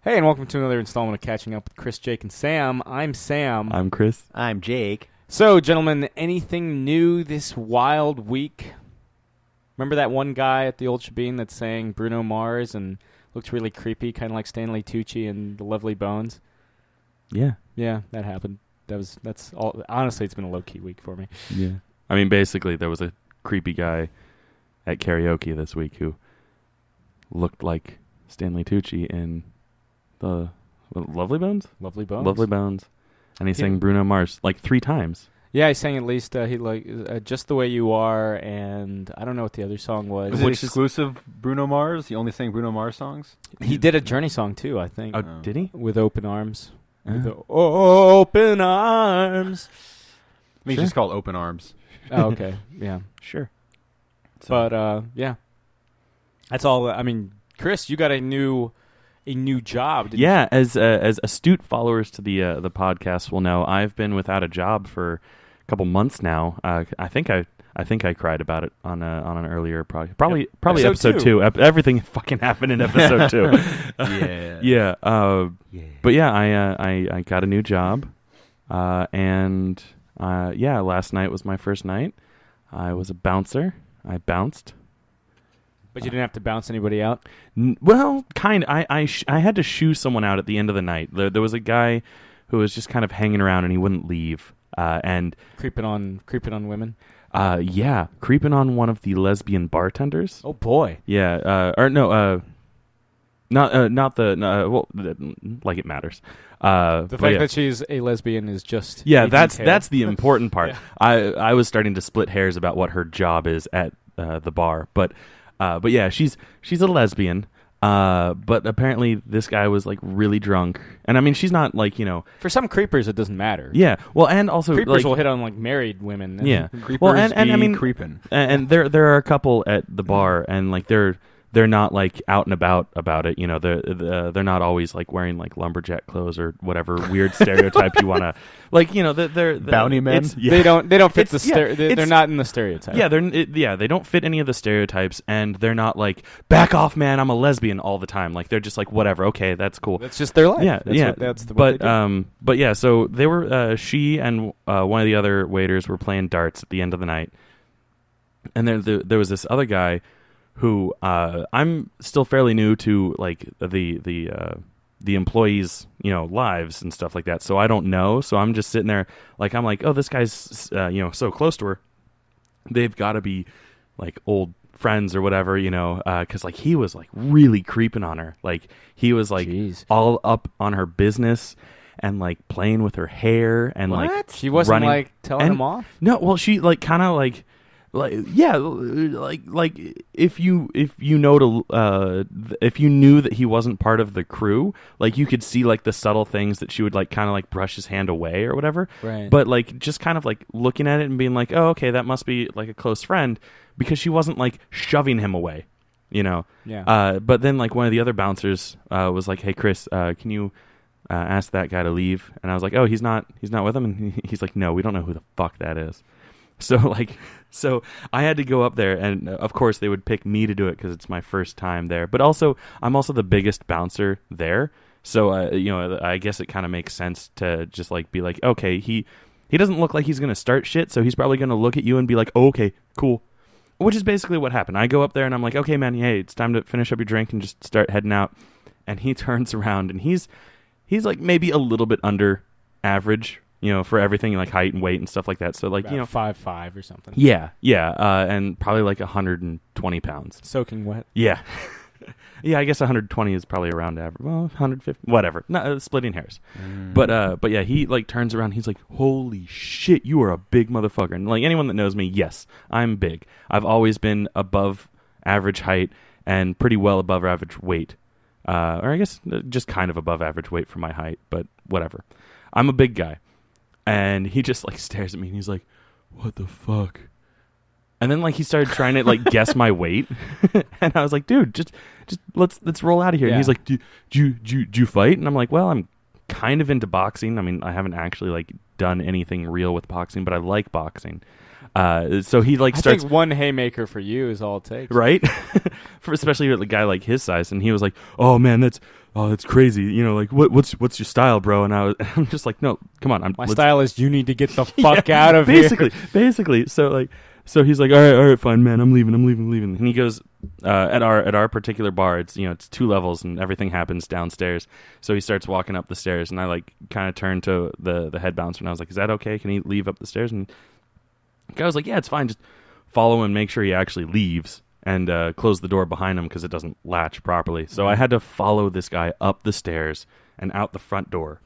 Hey, and welcome to another installment of Catching Up with Chris, Jake, and Sam. I'm Sam. I'm Chris. I'm Jake. So, gentlemen, anything new this wild week? Remember that one guy at the Old Shebeen that sang Bruno Mars and looked really creepy, kind of like Stanley Tucci and the Lovely Bones? Yeah. Yeah, that happened. That's all. Honestly, it's been a low-key week for me. Yeah. I mean, basically, there was a creepy guy at karaoke this week who looked like Stanley Tucci in the Lovely Bones? Lovely Bones. Lovely Bones. And he sang Bruno Mars like 3 times. Yeah, he sang at least Just the Way You Are, and I don't know what the other song was. Was it exclusive Bruno Mars? He only sang Bruno Mars songs? He did a Journey song, too, I think. Oh, did he? With Open Arms. With the open arms. I think it's just called Open Arms. Oh, okay. Yeah. Sure. So. But, yeah. That's all. I mean, Chris, you got a new job. Didn't Yeah, as astute followers to the podcast will know, I've been without a job for a couple months now. I think I cried about it on an earlier probably episode 2. Everything fucking happened in episode 2. Yeah. But yeah, I got a new job, and last night was my first night. I was a bouncer. I bounced. But you didn't have to bounce anybody out? Well, kind of. I had to shoo someone out at the end of the night. There was a guy who was just kind of hanging around and he wouldn't leave. And creeping on women? Creeping on one of the lesbian bartenders. Oh boy. Yeah, like it matters. The fact that she's a lesbian is just that's the important part. Yeah. I was starting to split hairs about what her job is at the bar, but yeah, she's a lesbian. But apparently this guy was like really drunk, and I mean she's not like For some creepers it doesn't matter. Yeah, well, and also creepers will hit on like married women. Yeah, creepers well, and I mean creeping. And there are a couple at the bar, and like they're not like out and about it. You know, they're not always like wearing like lumberjack clothes or whatever weird stereotype you want to like. You know, they're bounty men. They don't fit they're not in the stereotype. Yeah, they don't fit any of the stereotypes, and they're not like back off, man, I'm a lesbian all the time. Like they're just like whatever. Okay, that's cool. That's just their life. Yeah, But yeah. So they were she and one of the other waiters were playing darts at the end of the night, and there was this other guy who I'm still fairly new to, like the employees, lives and stuff like that. So I don't know. So I'm just sitting there, like I'm like, oh, this guy's so close to her. They've got to be like old friends or whatever, because like he was like really creeping on her. Like he was like all up on her business and like playing with her hair and like she wasn't running, like telling him off. No, well, she like kind of like if you knew that he wasn't part of the crew, like you could see like the subtle things that she would like kind of like brush his hand away or whatever. Right. But like just kind of like looking at it and being like, oh, okay, that must be like a close friend, because she wasn't like shoving him away, Yeah. But then like one of the other bouncers was like, hey Chris, can you ask that guy to leave? And I was like, oh, he's not with him, and he's like, no, we don't know who the fuck that is. So I had to go up there, and of course they would pick me to do it because it's my first time there. But also, I'm also the biggest bouncer there, so I guess it kind of makes sense to just like be like, okay, he doesn't look like he's gonna start shit, so he's probably gonna look at you and be like, oh, okay, cool. Which is basically what happened. I go up there and I'm like, okay, man, hey, it's time to finish up your drink and just start heading out. And he turns around and he's like maybe a little bit under average, for everything, like height and weight and stuff like that. So like, about 5'5" or something. Yeah. And probably like 120 pounds. Soaking wet. Yeah. Yeah, I guess 120 is probably around average. Well, 150, whatever. Not splitting hairs. But yeah, he like turns around. He's like, "Holy shit, you are a big motherfucker!" And like anyone that knows me, yes, I'm big. I've always been above average height and pretty well above average weight, or I guess just kind of above average weight for my height. But whatever. I'm a big guy, and he just like stares at me and he's like, "What the fuck?" And then like he started trying to like guess my weight, and I was like, "Dude, just let's roll out of here." Yeah. And he's like, "Do you fight?" And I'm like, "Well, I'm kind of into boxing. I mean, I haven't actually like done anything real with boxing, but I like boxing." So he like starts. I think one haymaker for you is all it takes, right? For especially a guy like his size, and he was like, "Oh man, oh, it's crazy. You know, like what's your style, bro? And I'm just like, no, come on. My style is you need to get the fuck out of basically, here. Basically. So he's like, all right, fine, man. I'm leaving. And he goes at our particular bar. It's it's 2 levels and everything happens downstairs. So he starts walking up the stairs, and I like kind of turned to the head bouncer, and I was like, is that okay? Can he leave up the stairs? And the guy was like, yeah, it's fine. Just follow him, make sure he actually leaves, and close the door behind him because it doesn't latch properly. So I had to follow this guy up the stairs and out the front door.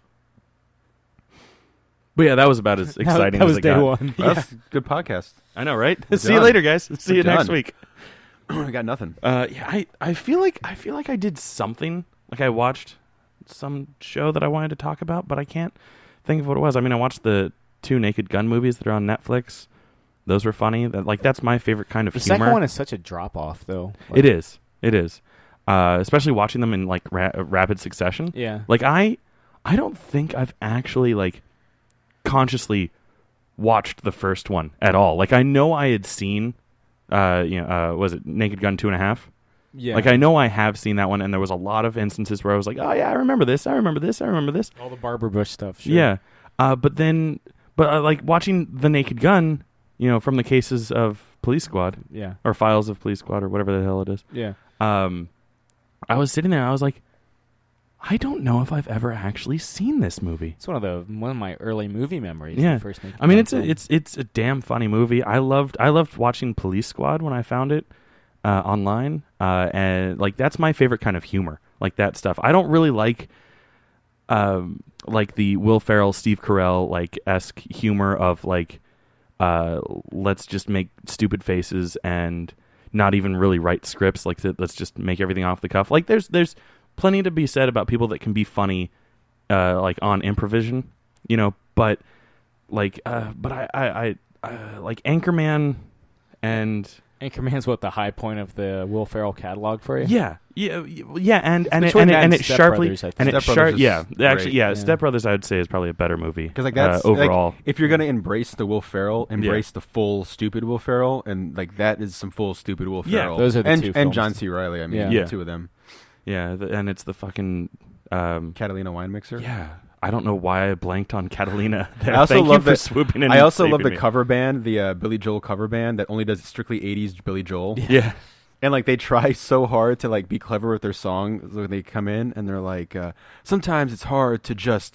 But yeah, that was about as exciting that as was it day got. one. Well, that's a good podcast. I know, right? We're See you done. later, guys. See you next done. week. I got nothing. Yeah, I feel like I did something. Like I watched some show that I wanted to talk about, but I can't think of what it was. I mean, I watched the 2 Naked Gun movies that are on Netflix. Those were funny. That's my favorite kind of The humor. second one is such a drop off, though. It is. Especially watching them in like rapid succession. Yeah. Like I don't think I've actually like consciously watched the first one at all. Like I know I had seen, was it Naked Gun 2.5? Yeah. Like I know I have seen that one, and there was a lot of instances where I was like, oh yeah, I remember this. All the Barbara Bush stuff. Sure. Yeah. But like watching The Naked Gun, from the cases of Police Squad. Yeah. Or Files of Police Squad or whatever the hell it is. Yeah. I was sitting there, I was like, I don't know if I've ever actually seen this movie. It's one of my early movie memories. Yeah. The first Naked I mean, Gun film. it's a damn funny movie. I loved watching Police Squad when I found it online, and like that's my favorite kind of humor, like that stuff. I don't really like the Will Ferrell, Steve Carell like esque humor of like let's just make stupid faces and not even really write scripts. Like let's just make everything off the cuff. Like there's plenty to be said about people that can be funny, like on improvisation, But like, but I like Anchorman, and Anchorman's what the high point of the Will Ferrell catalog for you. yeah, and between that and it Step sharply Brothers, I think. and it Step Brothers sharp, is actually, great. yeah, Step Brothers I would say is probably a better movie Because like that's overall. like, if you're gonna embrace the Will Ferrell, embrace the full stupid Will Ferrell, and like that is some full stupid Will Yeah, Ferrell. those are the and two and films. John C. Reilly. I mean, Yeah. the two of them. Yeah, and it's the fucking Catalina wine mixer. yeah. I don't know why I blanked on Catalina. There. I also Thank love you for that- swooping in. I and also love saving the me. cover band, the Billy Joel cover band that only does strictly 80s Billy Joel. Yeah. And like they try so hard to like be clever with their songs when they come in, and they're like, sometimes it's hard to just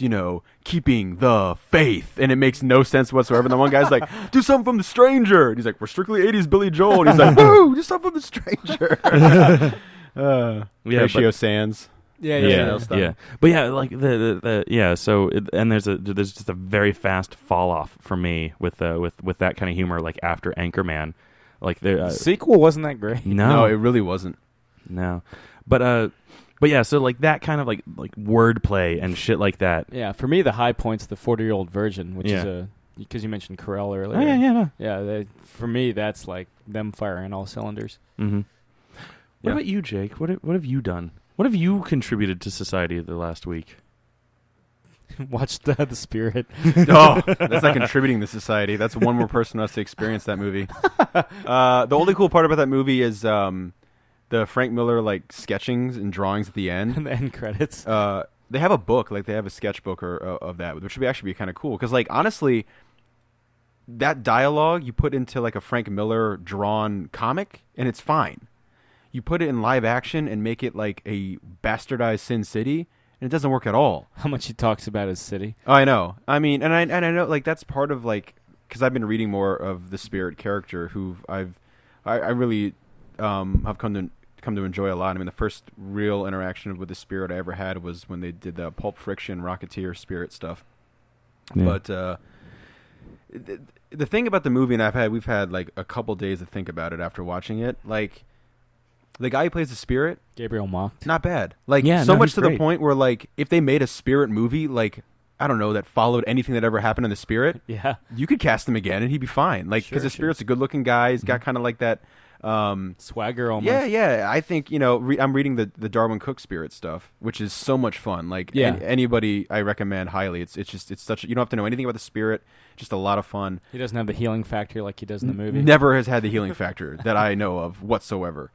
keeping the faith, and it makes no sense whatsoever. And the one guy's like, do something from The Stranger, and he's like, we're strictly 80s Billy Joel, and he's like, woo, do something from The Stranger. Horatio Sands. Yeah. But yeah, like the yeah. So and there's just a very fast fall off for me with that kind of humor. Like after Anchorman, like The sequel wasn't that great. No, it really wasn't. No, but yeah. So like that kind of like wordplay and shit like that. Yeah, for me the high point's the 40-Year-Old Virgin, which Yeah. is because you mentioned Carell earlier. Oh, yeah. No. Yeah, for me that's like them firing all cylinders. Mm-hmm. What Yeah. about you, Jake? What have you done? What have you contributed to society the last week? Watched The Spirit. No, that's not contributing to society. That's one more person who has to experience that movie. The only cool part about that movie is the Frank Miller like sketchings and drawings at the end. And the end credits. They have a book, like they have a sketchbook of that, which would actually be kind of cool. Because like honestly, that dialogue you put into like a Frank Miller drawn comic, and it's fine. You put it in live action and make it like a bastardized Sin City, and it doesn't work at all. How much he talks about his city. Oh, I know. I mean, and I know like that's part of like because I've been reading more of the Spirit character, who I really have come to enjoy a lot. I mean, the first real interaction with the Spirit I ever had was when they did the Pulp Friction Rocketeer Spirit stuff. Yeah. But the thing about the movie, and we've had like a couple days to think about it after watching it, like. The guy who plays the Spirit, Gabriel Macht. not bad. Like Yeah, so no, much he's to the great. point where like if they made a Spirit movie, like I don't know, that followed anything that ever happened in the Spirit, Yeah. you could cast him again and he'd be fine. Like because Sure, the Spirit's a good-looking guy. He's got kind of like that. Swagger almost. Yeah. I think I'm reading the Darwin Cook Spirit stuff, which is so much fun. Like Yeah. anybody, I recommend highly. It's such. You don't have to know anything about the Spirit. Just a lot of fun. He doesn't have the healing factor like he does in the movie. Never has had the healing factor that I know of whatsoever.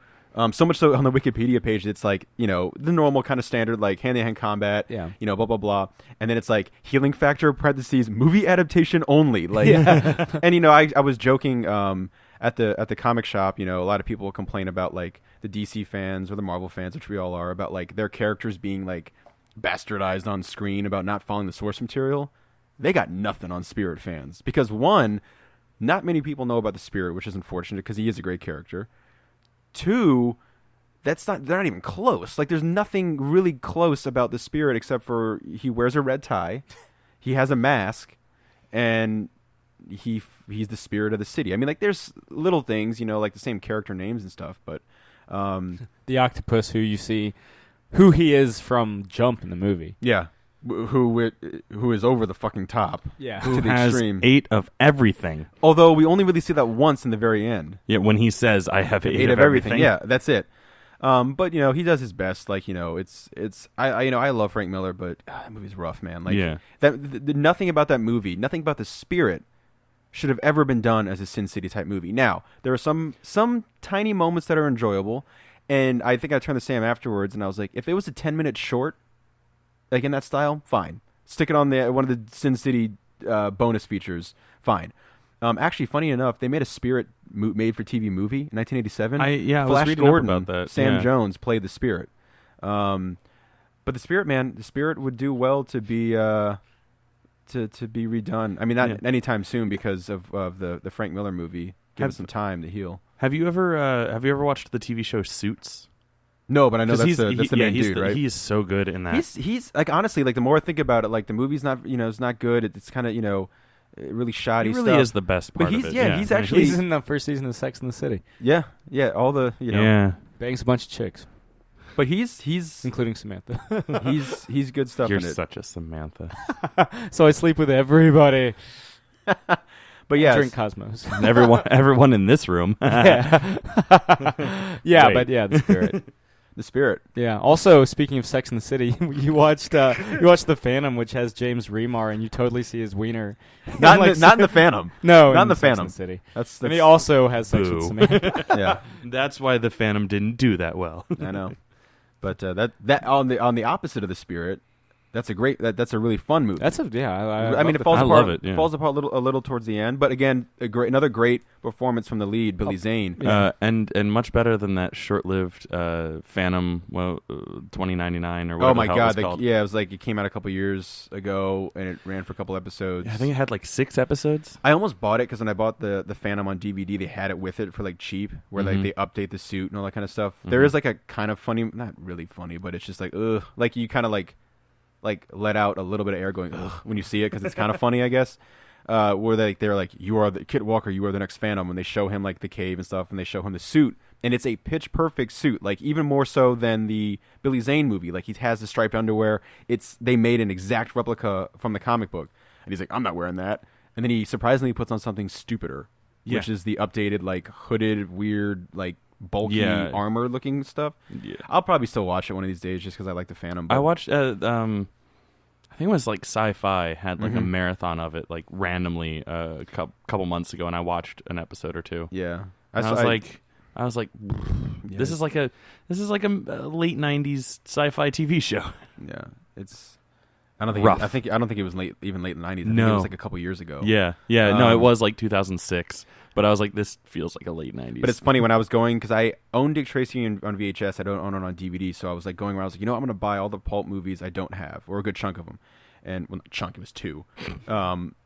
So much so on the Wikipedia page, it's like, the normal kind of standard, like hand-to-hand combat, blah, blah, blah. And then it's like healing factor, parentheses, movie adaptation only. Like, and, I was joking at the comic shop, a lot of people complain about like the DC fans or the Marvel fans, which we all are, about like their characters being like bastardized on screen, about not following the source material. They got nothing on Spirit fans because, one, not many people know about the Spirit, which is unfortunate because he is a great character. Two, they're not even close. Like, there's nothing really close about the Spirit except for he wears a red tie, he has a mask, and he's the spirit of the city. I mean, like, there's little things, like the same character names and stuff, but the octopus who you see, who he is from Jump in the movie. Yeah. Who is over the fucking top. Yeah. Who to the has extreme. 8 of everything. Although we only really see that once in the very end. Yeah, when he says, I have 8 of everything. Yeah, that's it. But he does his best. Like, I love Frank Miller, but that movie's rough, man. Like, nothing about that movie, nothing about the Spirit should have ever been done as a Sin City type movie. Now, there are some tiny moments that are enjoyable, and I think I turned to Sam afterwards, and I was like, if it was a 10-minute short, like in that style, fine. Stick it on one of the Sin City bonus features, fine. Actually, funny enough, they made a Spirit made-for-TV movie in 1987. I was Flash reading Gordon, up about that. Sam Jones played the Spirit. But the Spirit would do well to be to be redone. I mean, not anytime soon because of the Frank Miller movie. Give it some time to heal. Have you ever watched the TV show Suits? No, but I know that's the main dude, right? He is so good in that. He's like, honestly, like, the more I think about it, like, the movie's not, it's not good. It's kind of, really shoddy stuff. He really is the best part of it. Yeah, he's actually... He's in the first season of Sex and the City. Yeah, all the, Bangs a bunch of chicks. But he's including Samantha. he's good stuff You're in it. such a Samantha. So I sleep with everybody. But yeah, drink Cosmos. And everyone in this room. Yeah, the Spirit. The Spirit. Yeah. Also, speaking of Sex and the City, you watched The Phantom, which has James Remar, and you totally see his wiener. Not in the Phantom. No, not in the Sex Phantom. and the City. That's and he also has sex with Samantha. Yeah, that's why the Phantom didn't do that well. I know. But that on the opposite of the Spirit, that's a really fun movie. That's I mean, it falls apart. Love it. Yeah. Falls apart a little towards the end, but again, another great performance from the lead, Billy Zane. Yeah. And much better than that short-lived Phantom, 2099 or whatever. Oh my the hell God! it was called. It was like it came out a couple years ago, and it ran for a couple episodes. Yeah, I think it had like 6 episodes. I almost bought it because when I bought the Phantom on DVD, they had it with it for like cheap, where like they update the suit and all that kind of stuff. There is like a kind of funny, not really funny, but it's just like ugh, like you kind of like let out a little bit of air going ugh when you see it because it's kind of funny, I guess. Where they're like, you are the Kit Walker, you are the next Phantom, when they show him like the cave and stuff, and they show him the suit, and it's a pitch perfect suit, like even more so than the Billy Zane movie. Like, he has the striped underwear. They made an exact replica from the comic book, and he's like, I'm not wearing that. And then he surprisingly puts on something stupider, which is the updated like hooded weird like bulky armor looking stuff. Yeah. I'll probably still watch it one of these days just because I like the Phantom. I watched I think it was like Sci-Fi had like a marathon of it like randomly a couple months ago, and I watched an episode or two. Yeah. I was like this is like a late 90s sci-fi TV show. Yeah. It's I don't think rough. I don't think it was late in the 90s. I think it was like a couple years ago. Yeah. No, it was like 2006. But I was like, this feels like a late 90s. But it's funny, when I was going, because I own Dick Tracy on VHS, I don't own it on DVD, so I was like going around, I was like, I'm going to buy all the pulp movies I don't have, or a good chunk of them. And, well, not chunk, it was 2.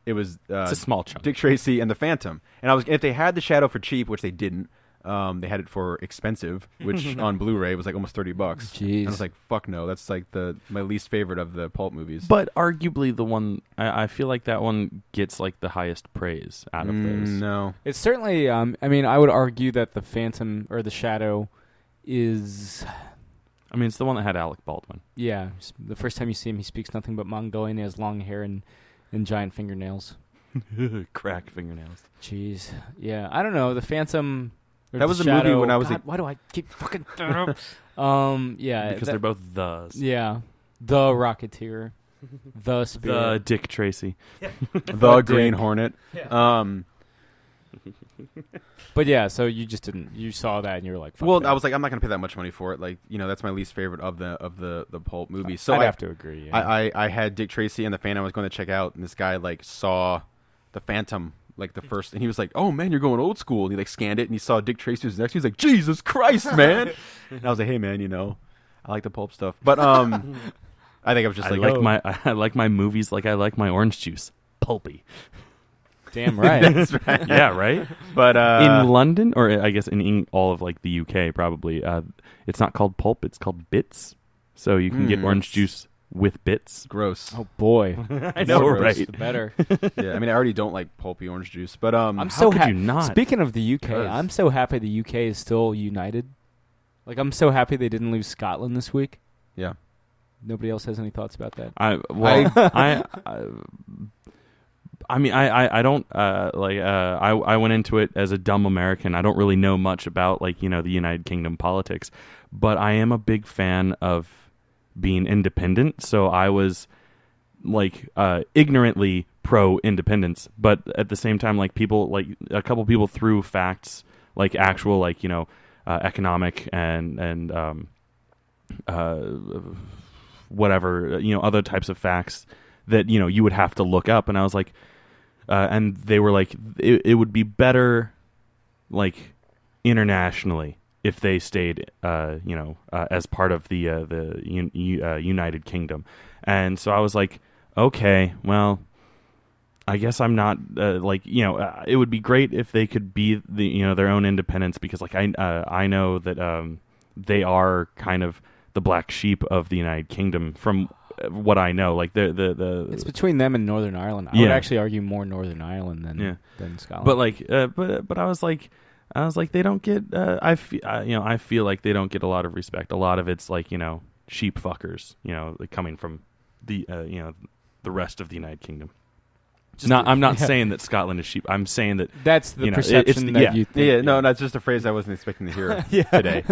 It was it's a small chunk. Dick Tracy and the Phantom. And if they had The Shadow for cheap, which they didn't, they had it for expensive, which on Blu-ray was like almost $30. Jeez. And I was like, fuck no, that's like my least favorite of the pulp movies. But arguably the one, I feel like that one gets like the highest praise out of those. No. It's certainly, I mean, I would argue that the Phantom or the Shadow is... I mean, it's the one that had Alec Baldwin. Yeah. The first time you see him, he speaks nothing but Mongolian. He has long hair and giant fingernails. Crack fingernails. Jeez. Yeah. I don't know. The Phantom... That was a movie when I was... God, why do I keep fucking... yeah. Because they're both thes. Yeah. The Rocketeer. The Spirit. The Dick Tracy. The Green Hornet. Yeah. But yeah, so you just didn't. You saw that and you were like, fuck Well, that. I was like, I'm not gonna pay that much money for it. Like, that's my least favorite of the pulp movies. So I'd I have to agree. Yeah. I had Dick Tracy and the Phantom I was going to check out, and this guy like saw the Phantom like the first, and he was like, "Oh man, you're going old school." And he like scanned it, and he saw Dick Tracy was next. He was like, "Jesus Christ, man!" And I was like, "Hey man, I like the pulp stuff." But I think I was just like, I like my movies like I like my orange juice, pulpy. Damn right. That's right. Yeah, right. But In London, or I guess in all of like the UK, probably it's not called pulp; it's called bits. So you can get orange juice with bits. gross. Oh boy, I know, The worse, right? The better. Yeah, I mean, I already don't like pulpy orange juice, but I'm How so could you not? Speaking of the UK, Because- I'm so happy the UK is still united. Like I'm so happy they didn't lose Scotland this week. yeah. Nobody else has any thoughts about that? I mean, I don't I went into it as a dumb American. I don't really know much about the United Kingdom politics, but I am a big fan of being independent. So I was ignorantly pro independence, but at the same time, a couple people threw facts, actual economic and whatever other types of facts that you would have to look up, and I was like, and they were like, it would be better internationally if they stayed as part of the United Kingdom. And so I was like, okay, well, I guess I'm not it would be great if they could be their own independence, because I know that they are kind of the black sheep of the United Kingdom from what I know. It's between them and Northern Ireland. I would actually argue more Northern Ireland than Scotland. But I was like they don't get I feel like they don't get a lot of respect. A lot of it's sheep fuckers, coming from the the rest of the United Kingdom. I'm not saying that Scotland is sheep. I'm saying that that's the perception that you think. Yeah, no, that's just a phrase I wasn't expecting to hear today.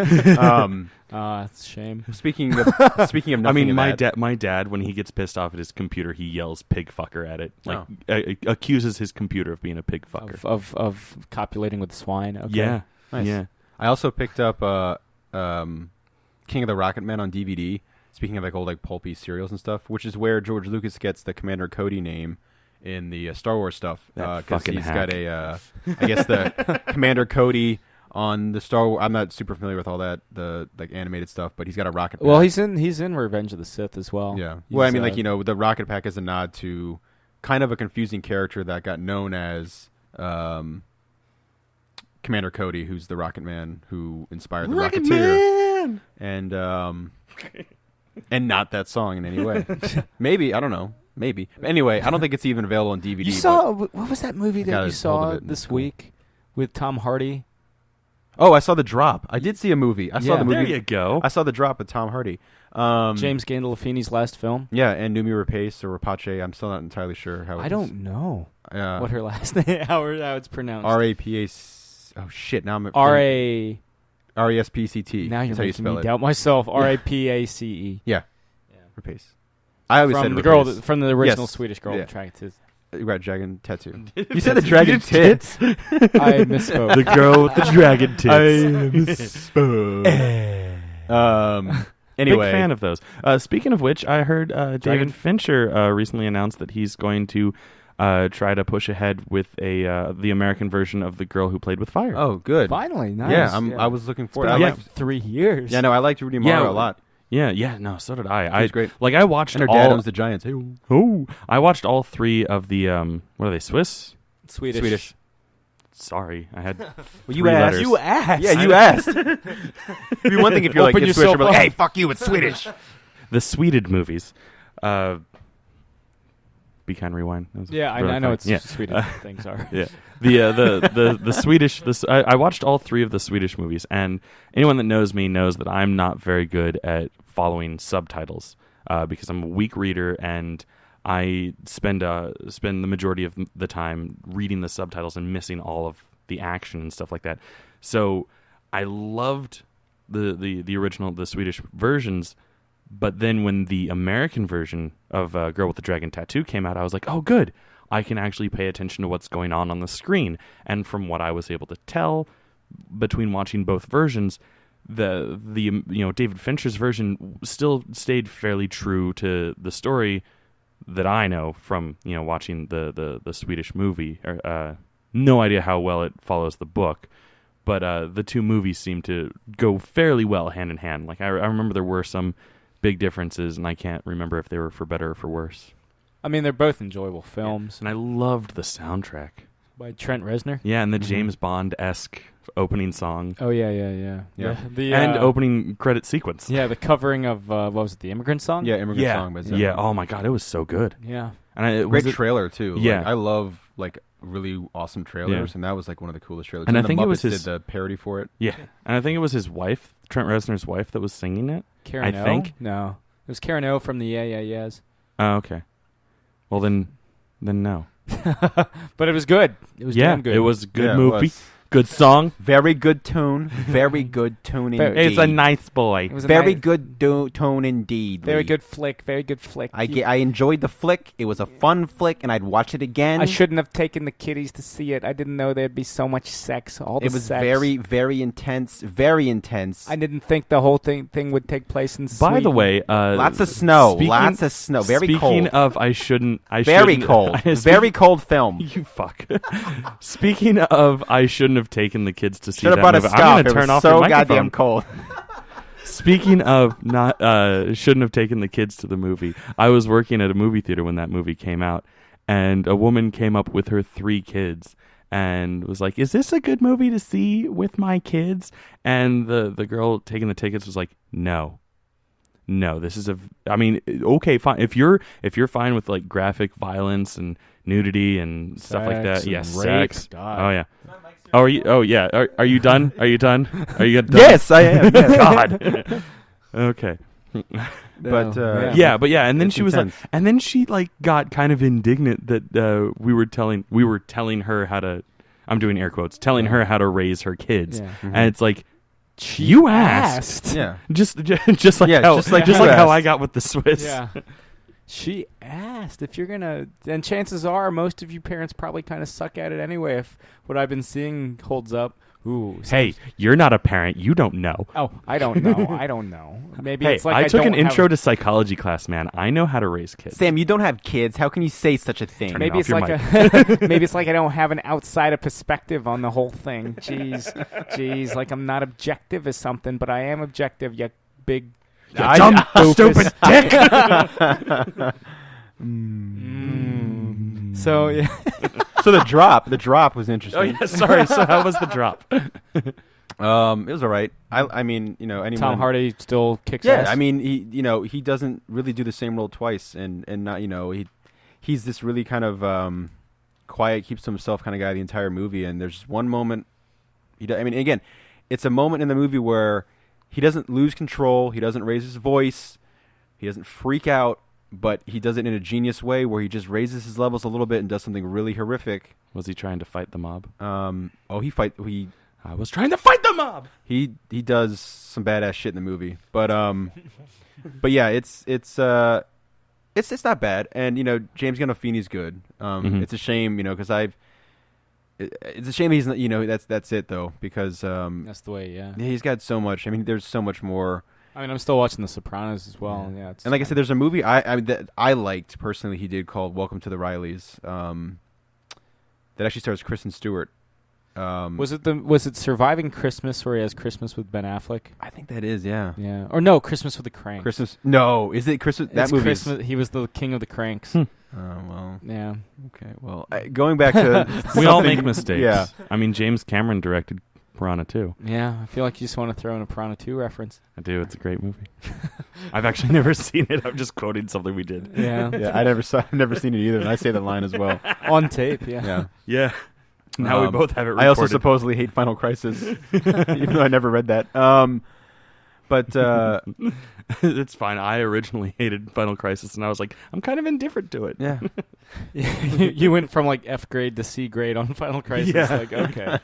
It's a shame. Speaking of nothing, I mean, my bad, dad, when he gets pissed off at his computer, he yells "pig fucker" at it, accuses his computer of being a pig fucker, of copulating with swine. Okay. Yeah, Nice. yeah. I also picked up King of the Rocket Men on DVD. Speaking of old pulpy serials and stuff, which is where George Lucas gets the Commander Cody name in the Star Wars stuff, because he's got a I guess the Commander Cody on the Star Wars. I'm not super familiar with all that the animated stuff, but he's got a rocket pack. Well, he's in Revenge of the Sith as well. Yeah. Well, I mean, the rocket pack is a nod to kind of a confusing character that got known as Commander Cody, who's the Rocket Man who inspired the Rocketeer, and not that song in any way. Maybe, I don't know. Maybe. Anyway, I don't think it's even available on DVD. You saw what was that movie that got you a hold saw of it, and this it's cool. week with Tom Hardy? Oh, I saw The Drop. I did see a movie. I saw Yeah. the movie. There you go. I saw The Drop with Tom Hardy. James Gandolfini's last film. Yeah, and Numi Rapace or Rapace. I'm still not entirely sure how. I don't know know what her last name, how it's pronounced. R-A-P-A. Oh shit! Now I'm R-A. R-E-S-P-C-T. Now you're That's how you making spell me it. doubt myself. R-A-P-A-C-E. Yeah. Rapace. I always said From the Rapace. girl, from the original Yes. Swedish girl. Yeah. Trying to. Right, dragon tattoo. You said the dragon tits. I misspoke. The girl with the dragon tits. misspoke. Anyway, Big fan of those. Speaking of which, I heard David Fincher recently announced that he's going to try to push ahead with the American version of The Girl Who Played with Fire. Oh, good. Finally, nice. Yeah, I was looking forward. Been I like liked. 3 years. Yeah, no, I liked Rudy Mara a lot. Yeah, no, so did I. He's great. I watched And her all. dad owns the Giants. Hey, I watched all 3 of the what are they? Swiss? Swedish. Sorry, I had. Well, 3 letters. You asked. Yeah, you asked. It'd be one thing if you're Open it's yourself Swedish, but up. hey, fuck you, it's Swedish. The Sweded movies. Be kind, rewind. That was Yeah, really I know funny. it's Yeah. Swedish things are. Yeah, the Swedish. I watched all 3 of the Swedish movies, and anyone that knows me knows that I'm not very good at following subtitles because I'm a weak reader, and I spend the majority of the time reading the subtitles and missing all of the action and stuff like that. So I loved the original, the Swedish versions. But then when the American version of Girl with the Dragon Tattoo came out, I was like, oh, good. I can actually pay attention to what's going on the screen. And from what I was able to tell between watching both versions, the David Fincher's version still stayed fairly true to the story that I know from watching the Swedish movie. No idea how well it follows the book, but the two movies seem to go fairly well hand in hand. Like I remember there were some big differences, and I can't remember if they were for better or for worse. I mean, they're both enjoyable films. And I loved the soundtrack. By Trent Reznor? Yeah, and the James Bond-esque opening song. Oh, yeah. The and opening credit sequence. Yeah, the covering of, what was it, the Immigrant Song? Yeah, Immigrant Song. By Yeah, oh my God, it was so good. Yeah. And Great trailer, too. Yeah. Like, I love, like, really awesome trailers, and that was, like, one of the coolest trailers. And I the think Muppets it was his... did the parody for it. Yeah, and I think it was his wife, Trent Reznor's wife, that was singing it. Karen I O? think. No. It was Karen O from the Yeah Yeah Yeahs. Oh, okay. Well, then no. But it was good. It was damn good. It was a good Yeah, movie. Good song. Very good tune. Very good tune indeed. It's a nice boy. It was a very nice- good tone indeed. Very Lee. good flick. Very good flick. I enjoyed the flick. It was a fun flick, and I'd watch it again. I shouldn't have taken the kiddies to see it. I didn't know there'd be so much sex. All the It was sex. very, very intense. Very intense. I didn't think the whole thing would take place in By the Sweden. way, lots of snow. speaking- Lots of snow. Very Speaking cold. of, Very shouldn't- cold. Very cold film. You fuck. Speaking of, I shouldn't have taken the kids to see Should have that brought a movie. scarf. I'm going It to turn was off so your microphone. goddamn cold. Speaking of not, shouldn't have taken the kids to the movie. I was working at a movie theater when that movie came out, and a woman came up with her 3 kids and was like, "Is this a good movie to see with my kids?" And the girl taking the tickets was like, "No, this is okay, fine. If you're fine with like graphic violence and nudity and stuff like that, Sex and yes, rape. sex. God. Oh yeah. Oh, are you? Oh yeah. Are you done? Are you done? Are you done? Yes, I am. Yes. God. Okay. But Yeah, and then It's she was intense. like, and then she like got kind of indignant that we were telling her how to. I'm doing air quotes, telling her how to raise her kids, Yeah. and it's like, you asked. Yeah. Just like Yeah, how just like just you like how asked. I got with the Swiss. Yeah. She asked if you're gonna, and chances are most of you parents probably kind of suck at it anyway. If what I've been seeing holds up. Ooh. Hey, you're not a parent. You don't know. Oh, I don't know. I don't know. Maybe Hey, it's like I took an don't intro have, to psychology class, man. I know how to raise kids. Sam, you don't have kids. How can you say such a thing? Turn it Maybe off it's your like maybe it's like I don't have an outsider perspective on the whole thing. Jeez, like I'm not objective as something, but I am objective. You big Dumb, stupid dick. So yeah. So the drop was interesting. Oh yeah, sorry. So how was the drop? It was all right. I mean, anyone. Tom Hardy still kicks Yeah, ass. I mean, he doesn't really do the same role twice, and not he's this really kind of quiet, keeps to himself kind of guy the entire movie. And there's just one moment. Again, it's a moment in the movie where he doesn't lose control. He doesn't raise his voice. He doesn't freak out. But he does it in a genius way where he just raises his levels a little bit and does something really horrific. Was he trying to fight the mob? I was trying to fight the mob. He does some badass shit in the movie. But yeah, it's not bad. And James Gandolfini's good. It's a shame, because it's a shame he's not, that's it though, because that's the way. Yeah. he's got so much. I mean, there's so much more. I mean, I'm still watching The Sopranos as well. Yeah. And like I said, there's a movie that I liked personally he did called Welcome to the Rileys. That actually stars Kristen Stewart. Was it Surviving Christmas where he has Christmas with Ben Affleck? I think that is, yeah. Yeah. Or no, Christmas with the Cranks. Christmas? No, is it Christmas? That It's movie. Christmas. He was the king of the cranks. Oh well. Yeah. Okay. Well, going back to We all something- make mistakes. Yeah. I mean, James Cameron directed Piranha 2. Yeah. I feel like you just want to throw in a Piranha 2 reference. I do. It's a great movie. I've actually never seen it. I'm just quoting something we did. Yeah. Yeah, I've never seen it either, and I say the line as well. On tape. Yeah. Yeah. Yeah. Now we both have it recorded. I also supposedly hate Final Crisis, even though I never read that. But It's fine. I originally hated Final Crisis, and I was like, I'm kind of indifferent to it. yeah. You went from like F grade to C grade on Final Crisis. Yeah. Like, okay.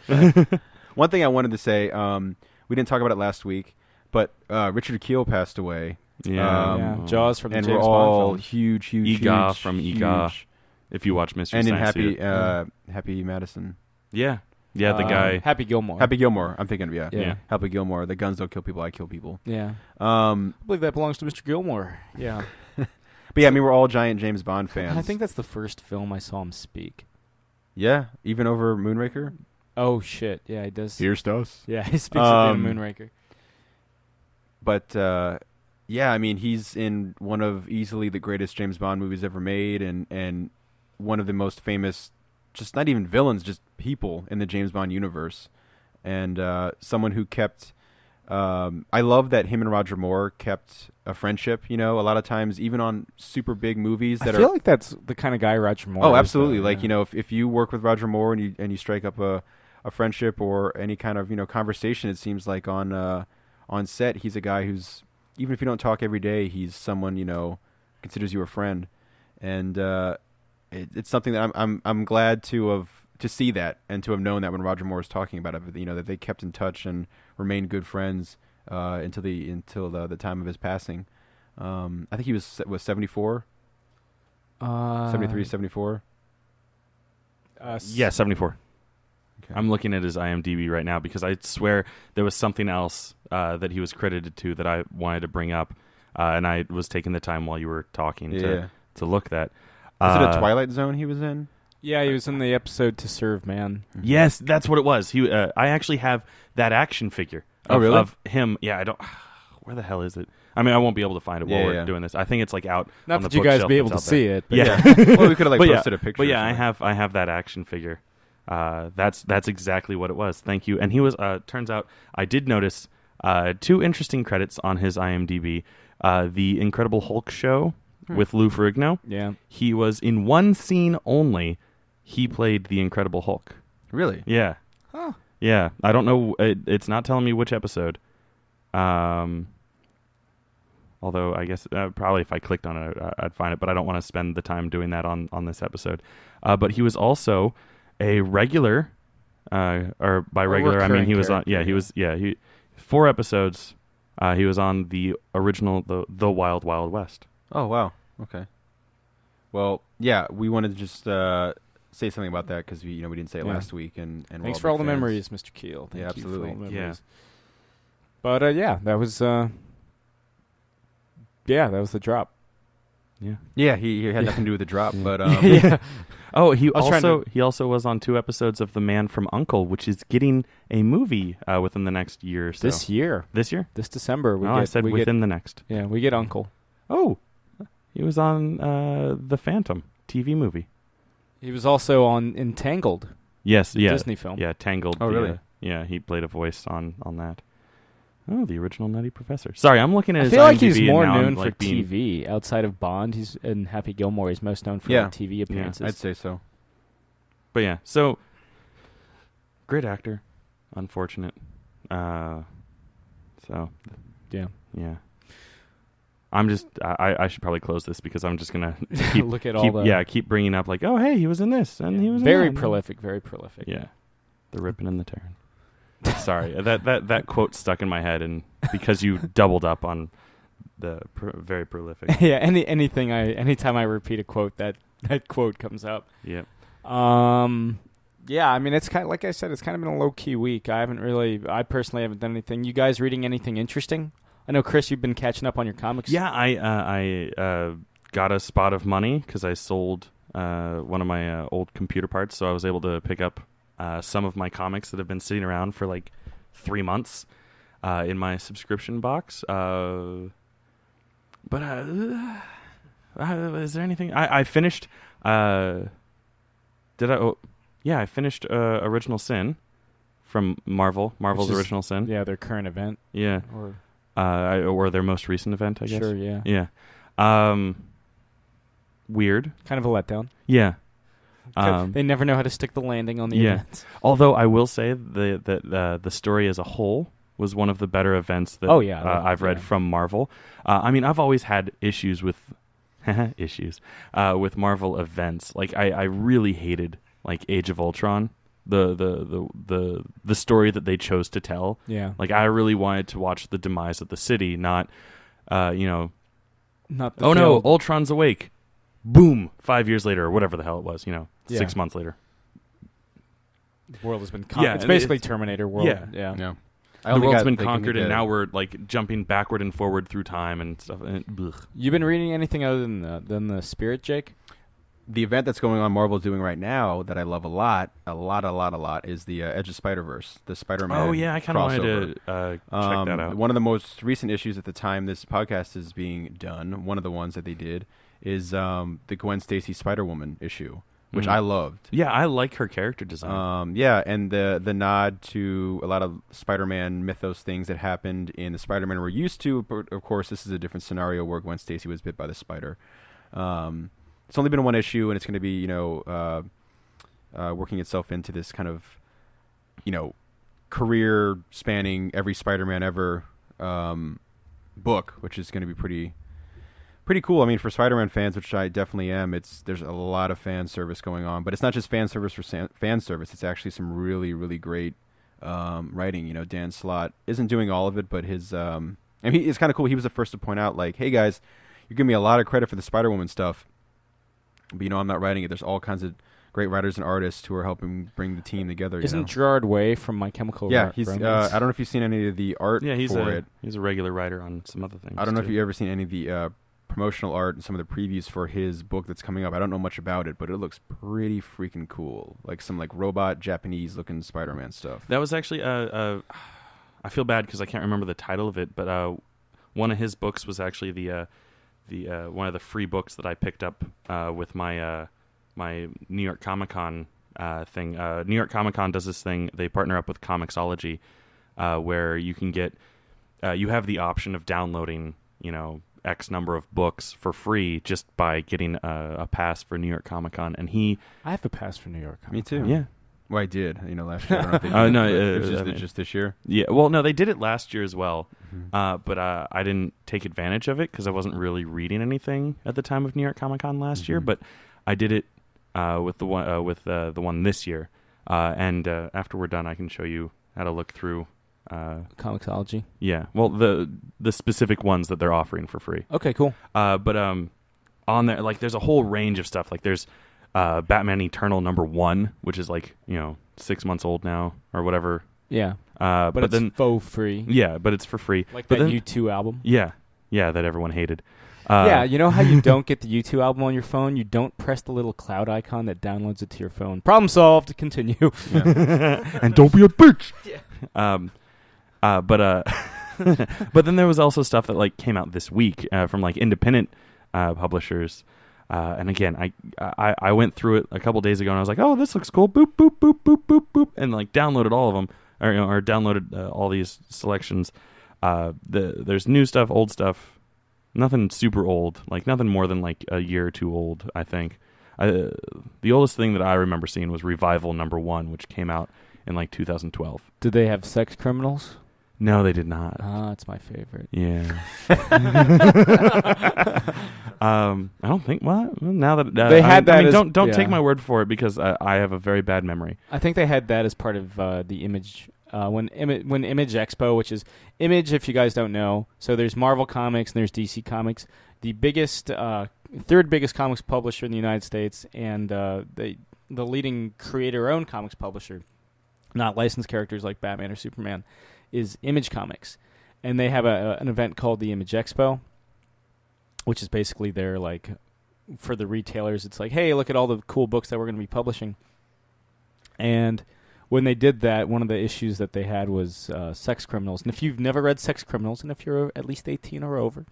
One thing I wanted to say, we didn't talk about it last week, but Richard Kiel passed away. Yeah. Yeah. Jaws from the and James we're Bond all films. huge Ega huge, from huge. Ega. If you watch Mystery and in Science Theater. Happy Madison. Yeah, the guy. Happy Gilmore. Happy Gilmore. I'm thinking, Yeah. Happy Gilmore. The guns don't kill people. I kill people. Yeah. I believe that belongs to Mr. Gilmore. Yeah. But yeah, I mean, we're all giant James Bond fans. I think that's the first film I saw him speak. Yeah, even over Moonraker. Oh shit! Yeah, he does. Here's us. Yeah, he speaks at the end of Moonraker. But yeah, I mean, he's in one of easily the greatest James Bond movies ever made, and one of the most famous, just not even villains, just people in the James Bond universe, and someone who kept. I love that him and Roger Moore kept a friendship. You know, a lot of times, even on super big movies that I feel like that's the kind of guy Roger Moore. Oh, is, absolutely. though, Like, yeah. you know, if you work with Roger Moore and you strike up a friendship or any kind of, you know, conversation, it seems like on set, he's a guy who's, even if you don't talk every day, he's someone, you know, considers you a friend. And it's something that I'm glad to see that and to have known that when Roger Moore was talking about it, you know, that they kept in touch and remained good friends until the time of his passing. I think he was 74, 73, 74. Yeah, 74. Okay. I'm looking at his IMDb right now because I swear there was something else that he was credited to that I wanted to bring up, and I was taking the time while you were talking to look that. Is it a Twilight Zone he was in? Yeah, he was in the episode To Serve Man. Yes, that's what it was. I actually have that action figure. Really? Of him. Yeah, I don't. Where the hell is it? I mean, I won't be able to find it while we're doing this. I think it's like out. Not on that the you guys bookshelf be able to that's out there. see it. But Yeah. Well, we could have like But posted a picture. But yeah, or something. I have that action figure. That's exactly what it was. Thank you. And he was. Turns out I did notice 2 interesting credits on his IMDb. The Incredible Hulk show with Lou Ferrigno. Yeah. He was in one scene only. He played the Incredible Hulk. Really? Yeah. Huh. Yeah. I don't know. It's not telling me which episode. Although I guess probably if I clicked on it, I'd find it. But I don't want to spend the time doing that on this episode. But he was also a regular, or by regular I mean he was on. Yeah, he was. Yeah, he 4 episodes. He was on the original the Wild Wild West. Oh wow. Okay. Well, yeah, we wanted to just say something about that because we didn't say it last week, and we're Thanks all for all big the fans. memories, Mr. Keel. Thank Yeah, you absolutely. For all the Yeah. memories. But yeah, that was the drop. Yeah. Yeah, he had nothing to do with the drop, but Yeah. Oh, he I was trying also was on 2 episodes of The Man from U.N.C.L.E., which is getting a movie within the next year or so. This year, This year? this December, I said within the next. Yeah, we get Uncle. Oh, he was on The Phantom TV movie. He was also on Entangled, Yes, yeah, Disney film. yeah, Tangled. Oh, really? Yeah, he played a voice on that. Oh, the original Nutty Professor. Sorry, I'm looking at I his feel like IMDb he's and more now I'm, known for like, being- TV outside of Bond. He's in Happy Gilmore. He's most known for Yeah. like, TV appearances. I'd say so. But yeah, so great actor. Unfortunate. So Yeah. yeah. I'm just. I should probably close this because I'm just gonna keep Look at all the keep bringing up like, oh hey, he was in this and he was in very that. prolific, very prolific. Yeah, the ripping and the tearing. Sorry, that quote stuck in my head, and because you doubled up on the very prolific. Yeah. Anytime I repeat a quote, that quote comes up. Yep. Yeah. I mean, it's kind of like I said. It's kind of been a low key week. I personally haven't done anything. You guys reading anything interesting? I know, Chris, you've been catching up on your comics. Yeah, I got a spot of money because I sold one of my old computer parts, so I was able to pick up some of my comics that have been sitting around for like 3 months in my subscription box. But is there anything? I finished. I finished Original Sin from Marvel's Which is- Original Sin. Yeah, their current event. Yeah. Or their most recent event, I guess. Sure, yeah. Yeah. Weird. Kind of a letdown. Yeah. They never know how to stick the landing on the Yeah. events. Although I will say that the story as a whole was one of the better events that I've read from Marvel. I mean, I've always had issues with with Marvel events. Like I really hated like Age of Ultron. The story that they chose to tell. Yeah. Like I really wanted to watch the demise of the city, not Not the no, failed- Ultron's awake. boom, 5 years later or whatever the hell it was, 6 months later. The world has been Yeah, it's basically Terminator world. Yeah. Yeah. The world's been conquered, and now we're like jumping backward and forward through time and stuff. And You been reading anything other than the Spirit, Jake? The event that's going on Marvel's doing right now that I love a lot, is the Edge of Spider-Verse, the Spider-Man Oh yeah, I kind of wanted crossover. to check that out. One of the most recent issues at the time this podcast is being done, one of the ones that they did, is the Gwen Stacy Spider-Woman issue, which I loved. Yeah, I like her character design. And the nod to a lot of Spider-Man mythos things that happened in the Spider-Man we're used to, but of course this is a different scenario where Gwen Stacy was bit by the spider. It's only been one issue, and it's going to be, working itself into this kind of, career spanning every Spider-Man ever book, which is going to be pretty cool. I mean, for Spider-Man fans, which I definitely am, there's a lot of fan service going on, but it's not just fan service for fan service. It's actually some really, really great writing. Dan Slott isn't doing all of it, but his it's kind of cool. He was the first to point out, like, hey guys, you're giving me a lot of credit for the Spider-Woman stuff. But, I'm not writing it. There's all kinds of great writers and artists who are helping bring the team together. Isn't Gerard Way from My Chemical Romance? Yeah, Romance? I don't know if you've seen any of the art for it. He's a regular writer on some other things. I don't know if you've ever seen any of the promotional art and some of the previews for his book that's coming up. I don't know much about it, but it looks pretty freaking cool. Like some robot Japanese-looking Spider-Man stuff. That was actually I feel bad because I can't remember the title of it, but one of his books was actually the one of the free books that I picked up with my my New York Comic Con thing. New York Comic Con does this thing. They partner up with Comixology, where you can get you have the option of downloading X number of books for free just by getting a pass for New York Comic Con. And I have a pass for New York Comic Con. Me too. Yeah. Well, I did. Last year. I don't know if they did it just this year. Yeah. Well, no, they did it last year as well. But I didn't take advantage of it because I wasn't really reading anything at the time of New York Comic Con last year. But I did it with the one this year. And after we're done, I can show you how to look through Comixology. Yeah. Well, the specific ones that they're offering for free. Okay. Cool. But on there, there's a whole range of stuff. There's Batman Eternal #1, which is 6 months old now or whatever. Yeah. But it's then faux free. Yeah, but it's for free. Like but that then, U2 album. Yeah, that everyone hated. Yeah, you know how you don't get the U2 album on your phone? You don't press the little cloud icon that downloads it to your phone. Problem solved. Continue. Yeah. And don't be a bitch. Yeah. But then there was also stuff that came out this week from independent publishers. And again, I went through it a couple days ago and I was like, oh, this looks cool. Boop, boop, boop, boop, boop, boop. And downloaded all of them or downloaded all these selections. There's new stuff, old stuff, nothing super old, nothing more than a year or two old, I think. The oldest thing that I remember seeing was Revival #1, which came out in 2012. Did they have sex criminals? No, they did not. It's my favorite. Yeah. I don't think. Well, now that they had that. Don't take my word for it because I have a very bad memory. I think they had that as part of the Image when Image Expo, which is Image. If you guys don't know, so there's Marvel Comics and there's DC Comics. The biggest, third biggest comics publisher in the United States, and the leading creator-owned comics publisher, not licensed characters like Batman or Superman, is Image Comics. And they have an event called the Image Expo, which is basically their, for the retailers, it's hey, look at all the cool books that we're going to be publishing. And when they did that, one of the issues that they had was Sex Criminals. And if you've never read Sex Criminals, and if you're at least 18 or over,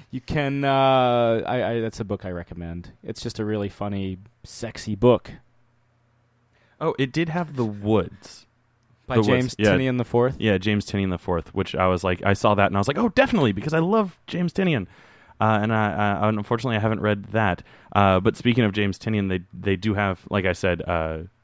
you can, that's a book I recommend. It's just a really funny, sexy book. Oh, it did have The Woods. By James Tynion IV? Yeah, James Tynion IV, which I was I saw that and I was oh, definitely, because I love James Tynion. And I unfortunately I haven't read that. But speaking of James Tynion, they do have, like I said,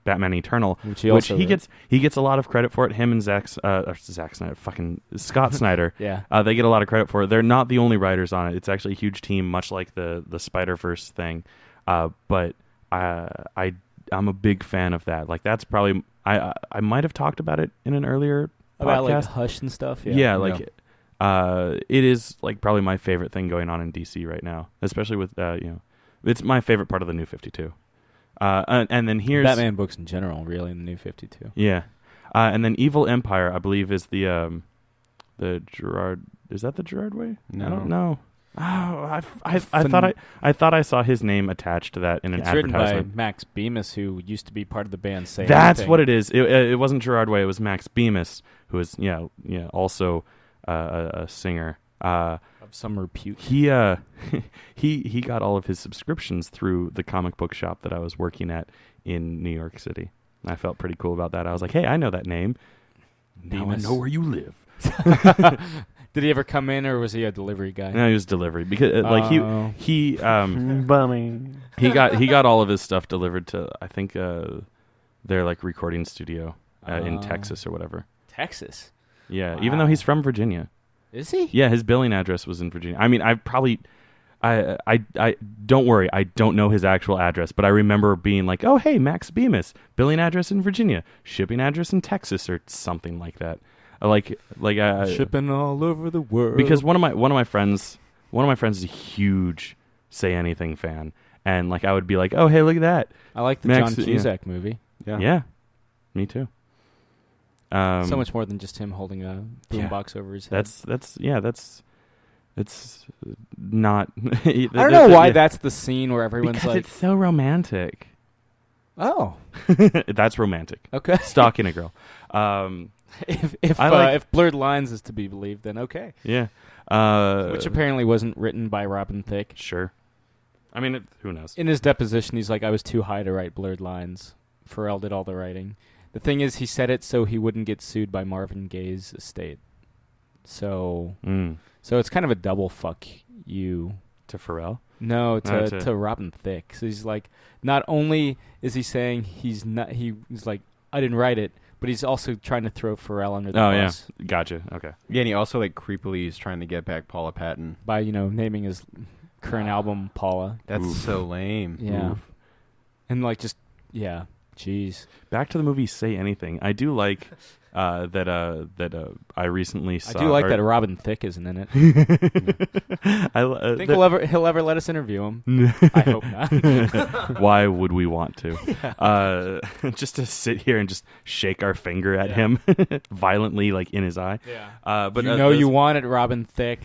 Batman Eternal, which he gets a lot of credit for it. Him and Zack Snyder, fucking Scott Snyder. Yeah, they get a lot of credit for it. They're not the only writers on it. It's actually a huge team, much like the Spider-Verse thing. But I'm a big fan of that. That's probably I might have talked about it in an earlier about podcast. Hush and stuff. Yeah, it is probably my favorite thing going on in DC right now, especially with It's my favorite part of the New 52. And then here's Batman books in general, really, in the New 52. Yeah, and then Evil Empire, I believe, is the Gerard. Is that the Gerard way? No. I don't know. Oh, I thought I saw his name attached to that in an It's written advertisement. by Max Bemis, who used to be part of the band Say That's Anything. what it is. It wasn't Gerard Way. It was Max Bemis, who is also a singer. Of some repute. He got all of his subscriptions through the comic book shop that I was working at in New York City. I felt pretty cool about that. I was like, hey, I know that name. Now Bemis. I know where you live. Did he ever come in, or was he a delivery guy? No, he was delivery because he Bumming. he got all of his stuff delivered to I think their like recording studio in Texas or whatever. Texas? Yeah, Wow. even though he's from Virginia. Is he? Yeah, his billing address was in Virginia. I mean, I don't worry, I don't know his actual address, but I remember being like, "Oh, hey, Max Bemis, billing address in Virginia, shipping address in Texas or something like that." Shipping all over the world. Because one of my friends is a huge Say Anything fan, and like I would be like, "Oh, hey, look at that." I like the Max, John Cusack movie. Yeah, me too. So much more than just him holding a boombox over his head. It's not. I don't know why that's the scene where everyone's because like, it's so romantic. "Oh, That's romantic. okay." Stalking a girl. If Blurred Lines is to be believed, then okay. Yeah. Which apparently wasn't written by Robin Thicke. Sure. I mean, who knows? In his deposition, he's like, "I was too high to write Blurred Lines. Pharrell did all the writing." The thing is, he said it so he wouldn't get sued by Marvin Gaye's estate. So it's kind of a double fuck you. To Pharrell? No, to Robin Thicke. So he's like, not only is he saying he's like, "I didn't write it," but he's also trying to throw Pharrell under the bus. Yeah. Gotcha. Okay. Yeah, and he also like creepily is trying to get back Paula Patton by naming his current album Paula. That's so lame. Yeah. Oof. And like just jeez. Back to the movie Say Anything. I do like that I recently saw. I do like that Robin Thicke isn't in it. I think he'll ever let us interview him. I hope not. Why would we want to? Yeah. Just to sit here and just shake our finger at him violently, like in his eye. Yeah. But you wanted Robin Thicke.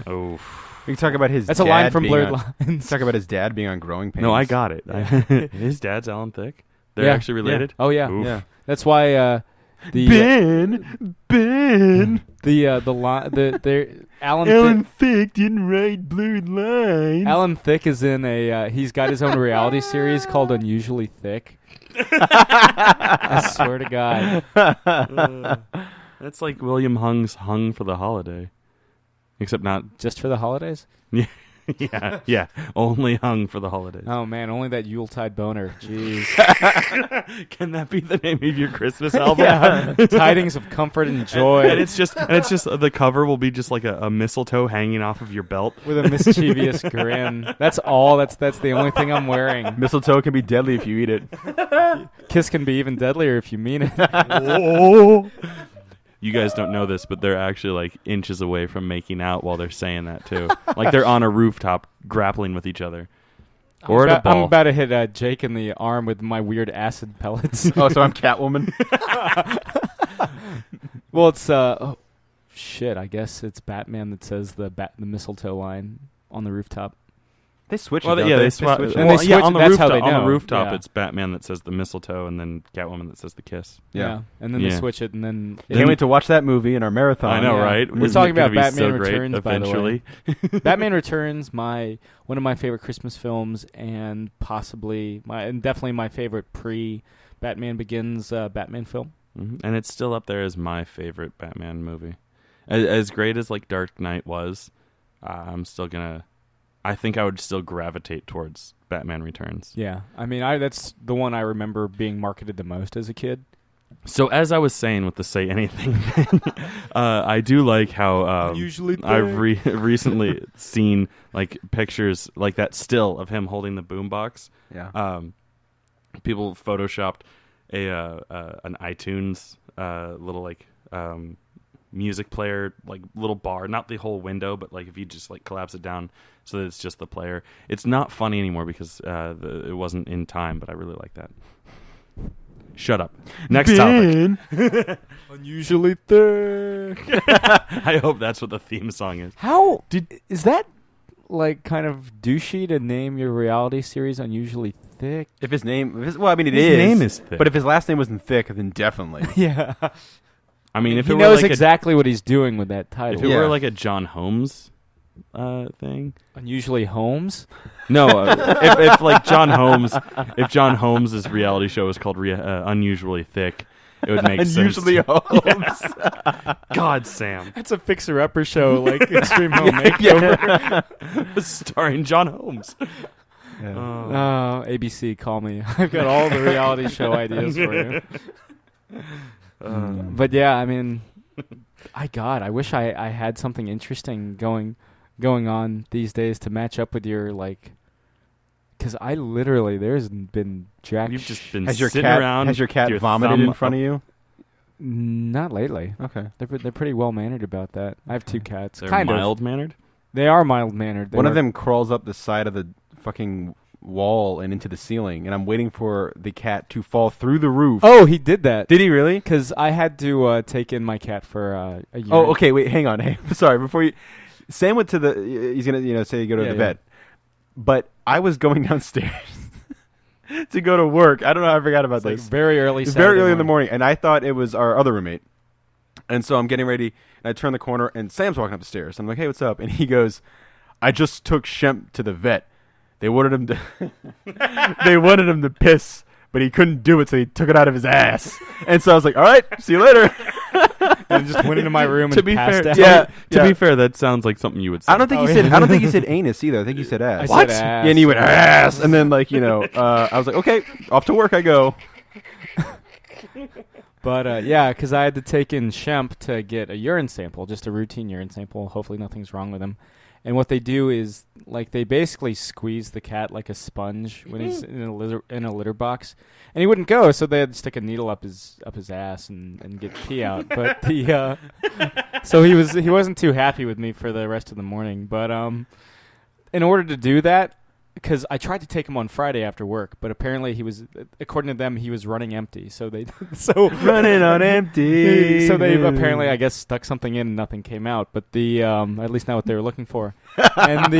Oh. We can talk about his. That's a dad line from being Blurred on- Lines. Talk about his dad being on Growing Pains. No, I got it. His dad's Alan Thicke. They're actually related. Yeah. Oh yeah. Oof. Yeah. That's why Ben. Alan Thicke didn't write Blurred Lines. Alan Thicke is in he's got his own reality series called Unusually Thick. I swear to God. That's like William Hung's Hung for the Holiday. Except not just for the holidays? Yeah. Only Hung for the holidays. Oh man, only that Yuletide boner. Jeez. Can that be the name of your Christmas album? Yeah. Tidings of comfort and joy. And it's just the cover will be just like a mistletoe hanging off of your belt with a mischievous grin. That's all. That's the only thing I'm wearing. Mistletoe can be deadly if you eat it. Kiss can be even deadlier if you mean it. Oh. You guys don't know this, but they're actually like inches away from making out while they're saying that too. Like they're on a rooftop grappling with each other. Or at a ball. I'm about to hit Jake in the arm with my weird acid pellets. Oh, so I'm Catwoman? Well, it's shit. I guess it's Batman that says the mistletoe line on the rooftop. They switch it. Well, don't yeah, they? they swap. switch it. And they switch on the it, that's rooftop. how they On the know. rooftop, Yeah. it's Batman that says the mistletoe, and then Catwoman that says the kiss. Yeah. And then they switch it, and then Can't wait to watch that movie in our marathon. I know, yeah. right? We're Isn't talking it gonna about be Batman so great Returns, by the way. eventually? Batman Returns, one of my favorite Christmas films, and definitely my favorite pre-Batman Begins Batman film. Mm-hmm. And it's still up there as my favorite Batman movie. As great as like Dark Knight was, I'm still gonna. I think I would still gravitate towards Batman Returns. Yeah, I mean, that's the one I remember being marketed the most as a kid. So as I was saying with the Say Anything thing, I do like how I've recently seen like pictures like that still of him holding the boombox. Yeah. People photoshopped an iTunes little like music player, like little bar, not the whole window, but like if you just like collapse it down so that it's just the player. It's not funny anymore because it wasn't in time, but I really like that. Shut up. Next topic. Unusually thick. I hope that's what the theme song is. How is that like kind of douchey to name your reality series Unusually Thick? If his name, well, I mean, His name is Thick. But if his last name wasn't Thick, then definitely. Yeah. I mean, if he it knows were like exactly what he's doing with that title. if it were like a John Holmes thing. Unusually Holmes? No, if like John Holmes, if John Holmes' reality show was called Unusually Thick, it would make sense. Unusually Holmes. God, Sam. That's a fixer-upper show, like Extreme Home Makeover. Starring John Holmes. Yeah. Oh, ABC, call me. I've got all the reality show ideas for you. But yeah, I mean, I wish I had something interesting going on these days to match up with your like. Because I literally, there's been jack. You've just been Has your sitting cat around. vomited in front of you? Not lately. Okay. They're pretty well mannered about that. I have 2 cats. They're kind of. mild mannered. They are mild mannered. One of them crawls up the side of the fucking wall and into the ceiling, and I'm waiting for the cat to fall through the roof. Oh, he did that. Did he really? Because I had to take in my cat for a year. Oh, okay. Wait, hang on. Hey, sorry. Before you, Sam went to the. He's gonna, say go to the vet, but I was going downstairs to go to work. I don't know how I forgot about this. Like very early. It's very early in the morning, and I thought it was our other roommate. And so I'm getting ready, and I turn the corner, and Sam's walking up the stairs. I'm like, "Hey, what's up?" And he goes, "I just took Shemp to the vet. They wanted him to piss, but he couldn't do it, so he took it out of his ass." And so I was like, "All right, see you later." And just went into my room To and be passed fair, out. to be fair, that sounds like something you would say. I don't think he said. I don't think he said anus either. I think he said ass. I said ass. Yeah, and he went ass, and then like I was like, "Okay, off to work I go." But yeah, because I had to take in Shemp to get a urine sample, just a routine urine sample. Hopefully nothing's wrong with him. And what they do is, like, they basically squeeze the cat like a sponge when he's in a litter box, and he wouldn't go, so they had to stick a needle up his ass and get pee out. But so he wasn't too happy with me for the rest of the morning. But in order to do that, because I tried to take him on Friday after work, but apparently he was, according to them, he was running empty. So Running on empty. So they apparently, I guess, stuck something in and nothing came out. But at least not what they were looking for. And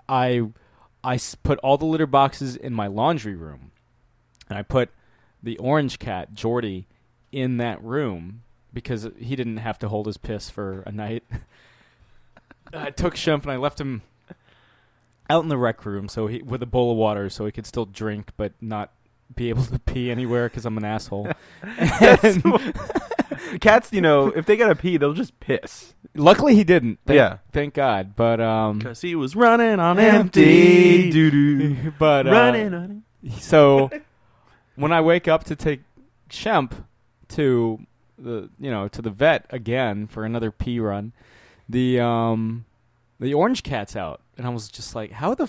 I put all the litter boxes in my laundry room, and I put the orange cat Jordy in that room because he didn't have to hold his piss for a night. I took Shemp and I left him out in the rec room with a bowl of water so he could still drink but not be able to pee anywhere because I'm an asshole. Cats, if they gotta pee, they'll just piss. Luckily he didn't. Thank God. But because he was running on empty. Doo-doo. But running on. So when I wake up to take Shemp to the vet again for another pee run, the orange cat's out, and I was just like, how the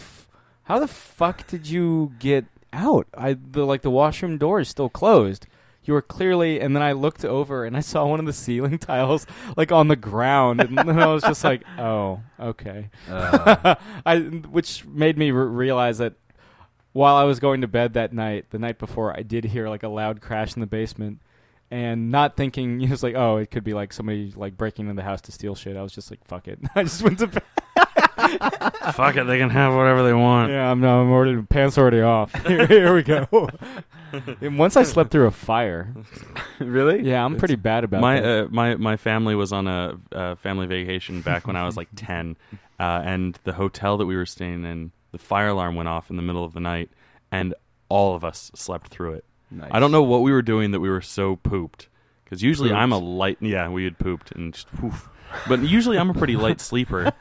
fuck did you get out? The washroom door is still closed. You were clearly, and then I looked over and I saw one of the ceiling tiles like on the ground, and then I was just like, oh, okay. Which made me realize that while I was going to bed that night, the night before, I did hear like a loud crash in the basement. And not thinking, it was like, oh, it could be like somebody like breaking into the house to steal shit. I was just like, fuck it. I just went to bed. Fuck it, they can have whatever they want. Yeah, I'm already, pants already off. Here we go. And once I slept through a fire. Really? Yeah, I'm pretty bad about that. My family was on a family vacation back when I was like 10, and the hotel that we were staying in, the fire alarm went off in the middle of the night, and all of us slept through it. Nice. I don't know what we were doing that we were so pooped. Because usually I'm a light... Yeah, we had pooped and just... Woof. But usually I'm a pretty light sleeper.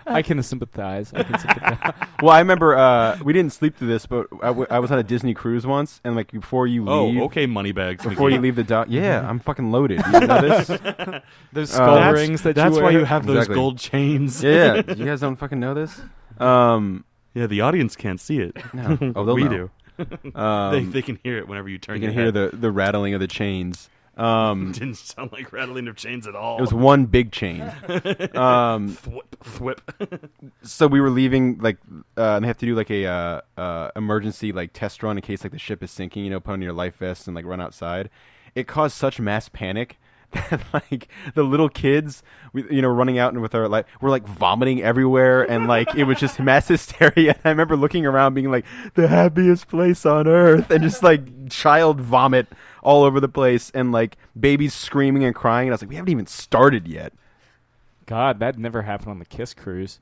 I can sympathize. Well, I remember we didn't sleep through this, but I was on a Disney cruise once, and like before you leave... Oh, okay, moneybags. Before you leave the dock... Yeah, I'm fucking loaded. You know this? Those skull rings that that's you why wear. you have those gold chains. Yeah. You guys don't fucking know this? Yeah, the audience can't see it. No. Oh, they'll we know. do. They can hear it whenever you turn You your can hear head. the rattling of the chains. Didn't sound like rattling of chains at all. It was one big chain. Thwip. So we were leaving, like, and they have to do like a emergency like test run in case like the ship is sinking. Put on your life vest and like run outside. It caused such mass panic that like the little kids, running out and with our like we're like vomiting everywhere, and like it was just mass hysteria. And I remember looking around, being like, the happiest place on earth, and just like child vomit all over the place, and like babies screaming and crying. And I was like, we haven't even started yet. God, that never happened on the Kiss cruise.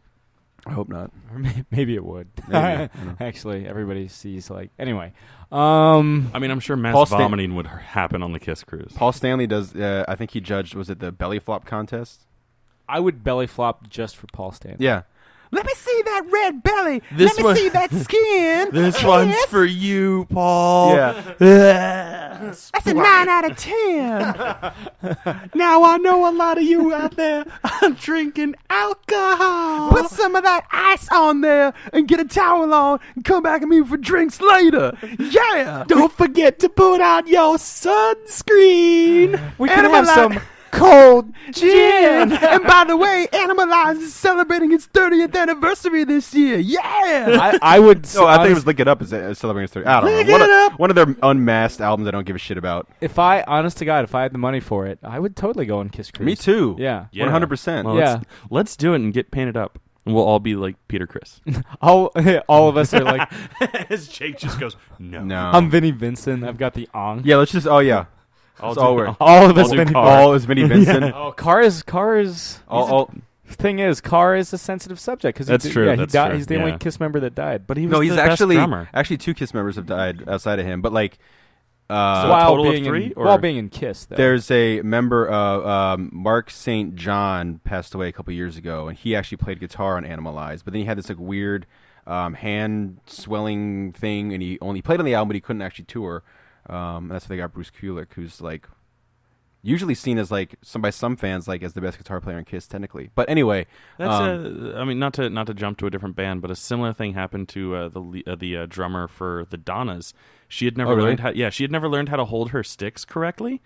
I hope not. Or maybe it would. Maybe. Actually, everybody sees like anyway. I mean, I'm sure mass Paul vomiting would happen on the Kiss cruise. Paul Stanley does. I think he judged. Was it the belly flop contest? I would belly flop just for Paul Stanley. Yeah. Let me see that red belly. This Let me see that skin. This one's for you, Paul. Yeah. That's That's a 9 out of 10. Now I know a lot of you out there are drinking alcohol. Put some of that ice on there and get a towel on and come back at me for drinks later. Yeah. Don't forget to put on your sunscreen. We can have Animalize- some cold Gin. And by the way, Animalize is celebrating its 30th anniversary this year. Yeah. I would. No, I think it was Lick It Up is celebrating its 30th. I don't Lick know. It Up. One of their unmasked albums I don't give a shit about. If I, honest to God, if I had the money for it, I would totally go on Kiss Cruise. Me too. Yeah. 100%. Well, Yeah. let's do it and get painted up. And we'll all be like Peter Criss. all of us are like, As Jake just goes, no. I'm Vinnie Vincent. I've got the ong. Yeah, let's just. Oh yeah. I'll That's all we're. All of us. I'll do Vinnie Carr. All is Vinnie Vincent. Oh, Carr is. All. Thing is, Carr is a sensitive subject because That's true, Yeah, that's he died. true, He's the yeah. only Kiss member that died. But he was No, he's the best actually drummer. 2 Kiss members have died outside of him. But like, So a total of 3, or- while being in Kiss, though. there's a member of Mark St. John passed away a couple years ago, and he actually played guitar on Animalize. But then he had this like weird hand swelling thing, and he only played on the album, but he couldn't actually tour. And that's why they got Bruce Kulick, who's like usually seen as like by some fans like as the best guitar player in Kiss technically. But anyway, That's I mean, not to jump to a different band, but a similar thing happened to the drummer for the Donnas. She had never Oh, really? learned how. Yeah, she had never learned how to hold her sticks correctly,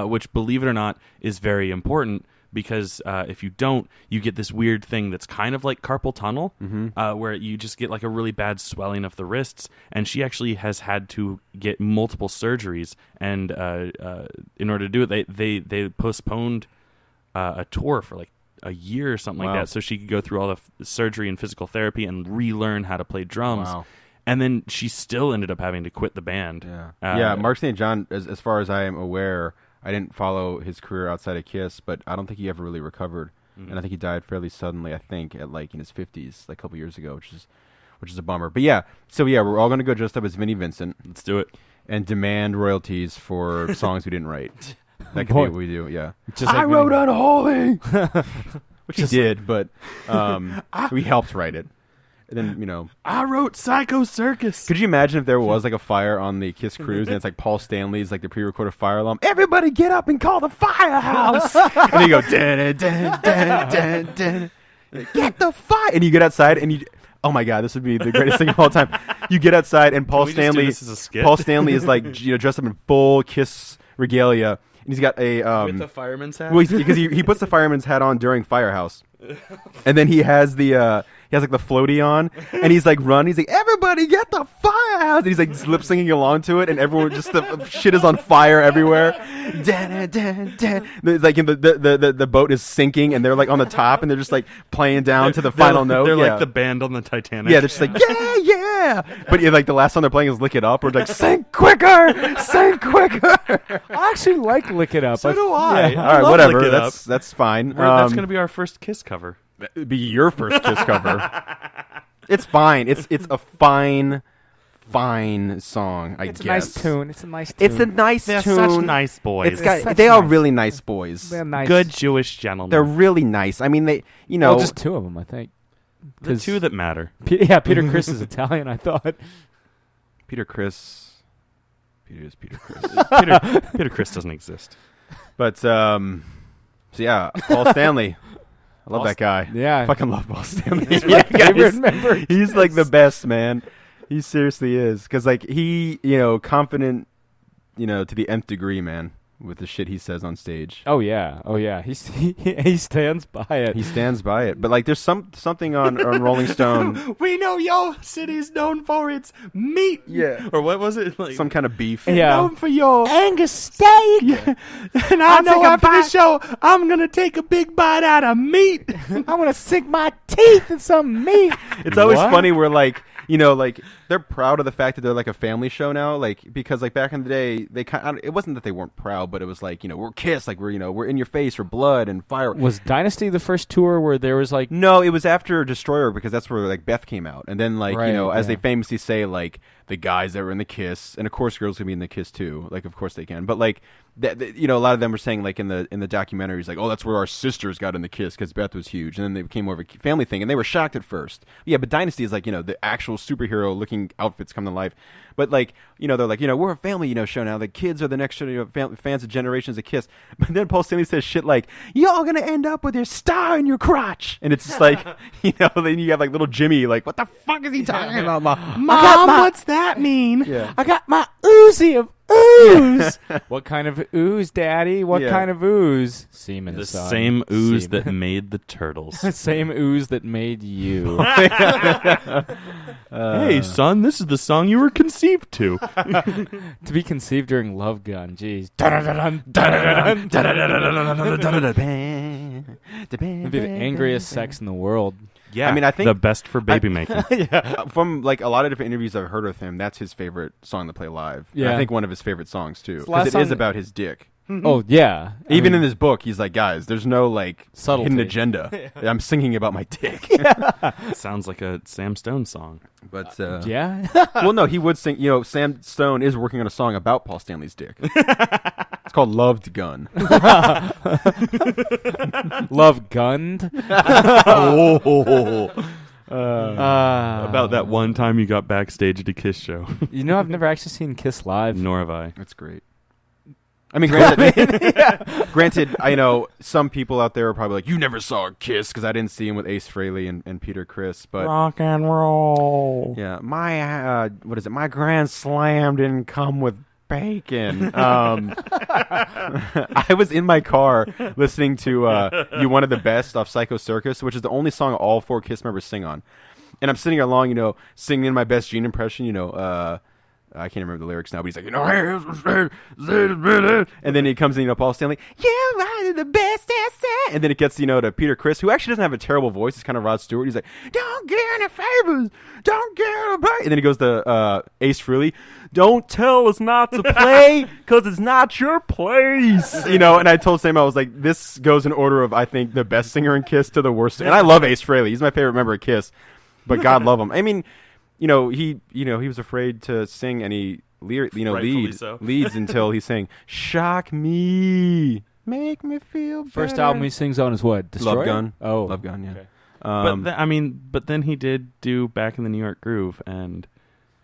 which, believe it or not, is very important. Because if you don't, you get this weird thing that's kind of like carpal tunnel, where you just get like a really bad swelling of the wrists. And she actually has had to get multiple surgeries, and in order to do it, they postponed a tour for like a year or something like Wow. that, so she could go through all the surgery and physical therapy and relearn how to play drums. Wow. And then she still ended up having to quit the band. Yeah, Mark St. John, as far as I am aware, I didn't follow his career outside of Kiss, but I don't think he ever really recovered. And I think he died fairly suddenly, I think, at like in his 50s, like a couple years ago, which is a bummer. But yeah, so yeah, we're all going to go dressed up as Vinnie Vincent Let's do it. and demand royalties for songs we didn't write. That could be Boy. what we do, yeah. Just I like wrote Vinnie. Unholy! Which he did, but we helped write it. And then, I wrote Psycho Circus. could you imagine if there was like a fire on the Kiss cruise and it's like Paul Stanley's like the pre-recorded fire alarm? Everybody get up and call the firehouse! And you go, dun, dun, dun, dun, dun. Get the fire! And you get outside and you, oh my God, this would be the greatest thing of all time. You get outside and Paul we just do Stanley, this as a skit? Paul Stanley is like dressed up in full Kiss regalia, and he's got a With the fireman's hat? well, because he puts the fireman's hat on during Firehouse, and then he has the he has like the floaty on, and he's like running. He's like, "Everybody get the firehouse!" And he's like lip singing along to it, and everyone just the shit is on fire everywhere. Dan, dan, dan. Like the boat is sinking, and they're like on the top, and they're just like playing down to the final note. They're Yeah. like the band on the Titanic. Yeah, they're just like, yeah. But yeah, like the last song they're playing is "Lick It Up," or it's like, "Sing quicker, sing quicker." I actually like Lick It Up. So do I. Yeah. All right, love whatever. Lick It Up. That's fine. That's going to be our first Kiss cover. It'd be your first Kiss cover. It's fine. It's a fine song. I It's a guess nice tune. It's a nice tune. It's a nice They're tune. such nice boys. It's They're got. such They are nice- really nice boys. They're nice. Good Jewish gentlemen. They're really nice. I mean, they. Well, just two of them, I think. the two that matter. Peter Criss is Italian, I thought. Peter Criss. Peter Criss. Peter Criss doesn't exist. But so yeah, Paul Stanley. I love that guy. Yeah. I fucking love Paul Stanley. He's my favorite member. He's like the best, man. He seriously is. Because, like, he, confident, to the nth degree, man. with the shit he says on stage. Oh yeah. He stands by it. He stands by it. But like, there's something on Rolling Stone. We know your city's known for its meat. Yeah. Or what was it? Like, Some kind of beef. Yeah. known for your Angus steak. Yeah. And I know after the show, I'm gonna take a big bite out of meat. I want to sink my teeth in some meat. It's always What? funny where like, you know, like they're proud of the fact that they're like a family show now, like because like back in the day they it wasn't that they weren't proud, but it was like, you know, we're Kiss, like we're in your face for blood and fire. Was Dynasty the first tour where there was like No, it was after Destroyer because that's where like Beth came out, and then like Right, you know, as yeah. they famously say, like the guys that were in the Kiss, and of course girls can be in the Kiss too, like of course they can, but like you know, a lot of them were saying like in the documentaries, like, oh, that's where our sisters got in the Kiss because Beth was huge, and then they became more of a family thing, and they were shocked at first. Yeah, but Dynasty is like, you know, the actual superhero looking outfits come to life, but like, you know, they're like, you know, we're a family, you know, show now. The kids are the next, you know, fans of generations of Kiss. But then Paul Stanley says shit like, y'all gonna end up with your star in your crotch, and it's just like, you know, then you have like little Jimmy, like, what the fuck is he talking about, Mom? What's that mean? Yeah. I got my Uzi of ooze. What kind of ooze, Daddy? What Yeah. kind of ooze? Semen. The son. same ooze Semen. that made the turtles. Same ooze that made you. Hey, son, this is the song you were conceived to. To be conceived during Love Gun. Jeez. Dun-dun-dun-dun, dun-dun-dun-dun. It'd be the angriest sex in the world. Yeah, I mean, I think- the best for baby making. From like a lot of different interviews I've heard with him, that's his favorite song to play live. And Yeah. I think one of his favorite songs too, last because it is song- about his dick. Oh, yeah. I Even mean, in his book, he's like, guys, there's no like Subtlety. hidden agenda. I'm singing about my dick. Sounds like a Sam Stone song. But yeah. well, no, he would sing. You know, Sam Stone is working on a song about Paul Stanley's dick. It's called "Loved Gun." Love gunned. About that one time you got backstage at a Kiss show. You know, I've never actually seen Kiss live. Nor have I. That's great. I mean, granted, I know some people out there are probably like, "You never saw Kiss," because I didn't see him with Ace Frehley and Peter Criss. But Rock and roll. yeah, my what is it? My Grand Slam didn't come with bacon. I was in my car listening to "You Wanted the Best" off Psycho Circus, which is the only song all 4 Kiss members sing on. And I'm sitting along, you know, singing my best Gene impression, you know, I can't remember the lyrics now, but he's like, you know, and then he comes in, you know, Paul Stanley, you are the best essay. And then it gets, you know, to Peter Criss, who actually doesn't have a terrible voice. It's kind of Rod Stewart. He's like, don't get any favors, don't get a break. And then he goes to Ace Frehley, don't tell us not to play because it's not your place. You know, and I told Sam, I was like, this goes in order of, I think, the best singer in Kiss to the worst. And I love Ace Frehley. He's my favorite member of Kiss, but God love him. I mean, he was afraid to sing any leads until he's saying, "Shock me, make me feel better." First album he sings on is what? Destroyer? Love Gun. Oh, Love Gun. Yeah. Okay. But then he did do Back in the New York Groove, and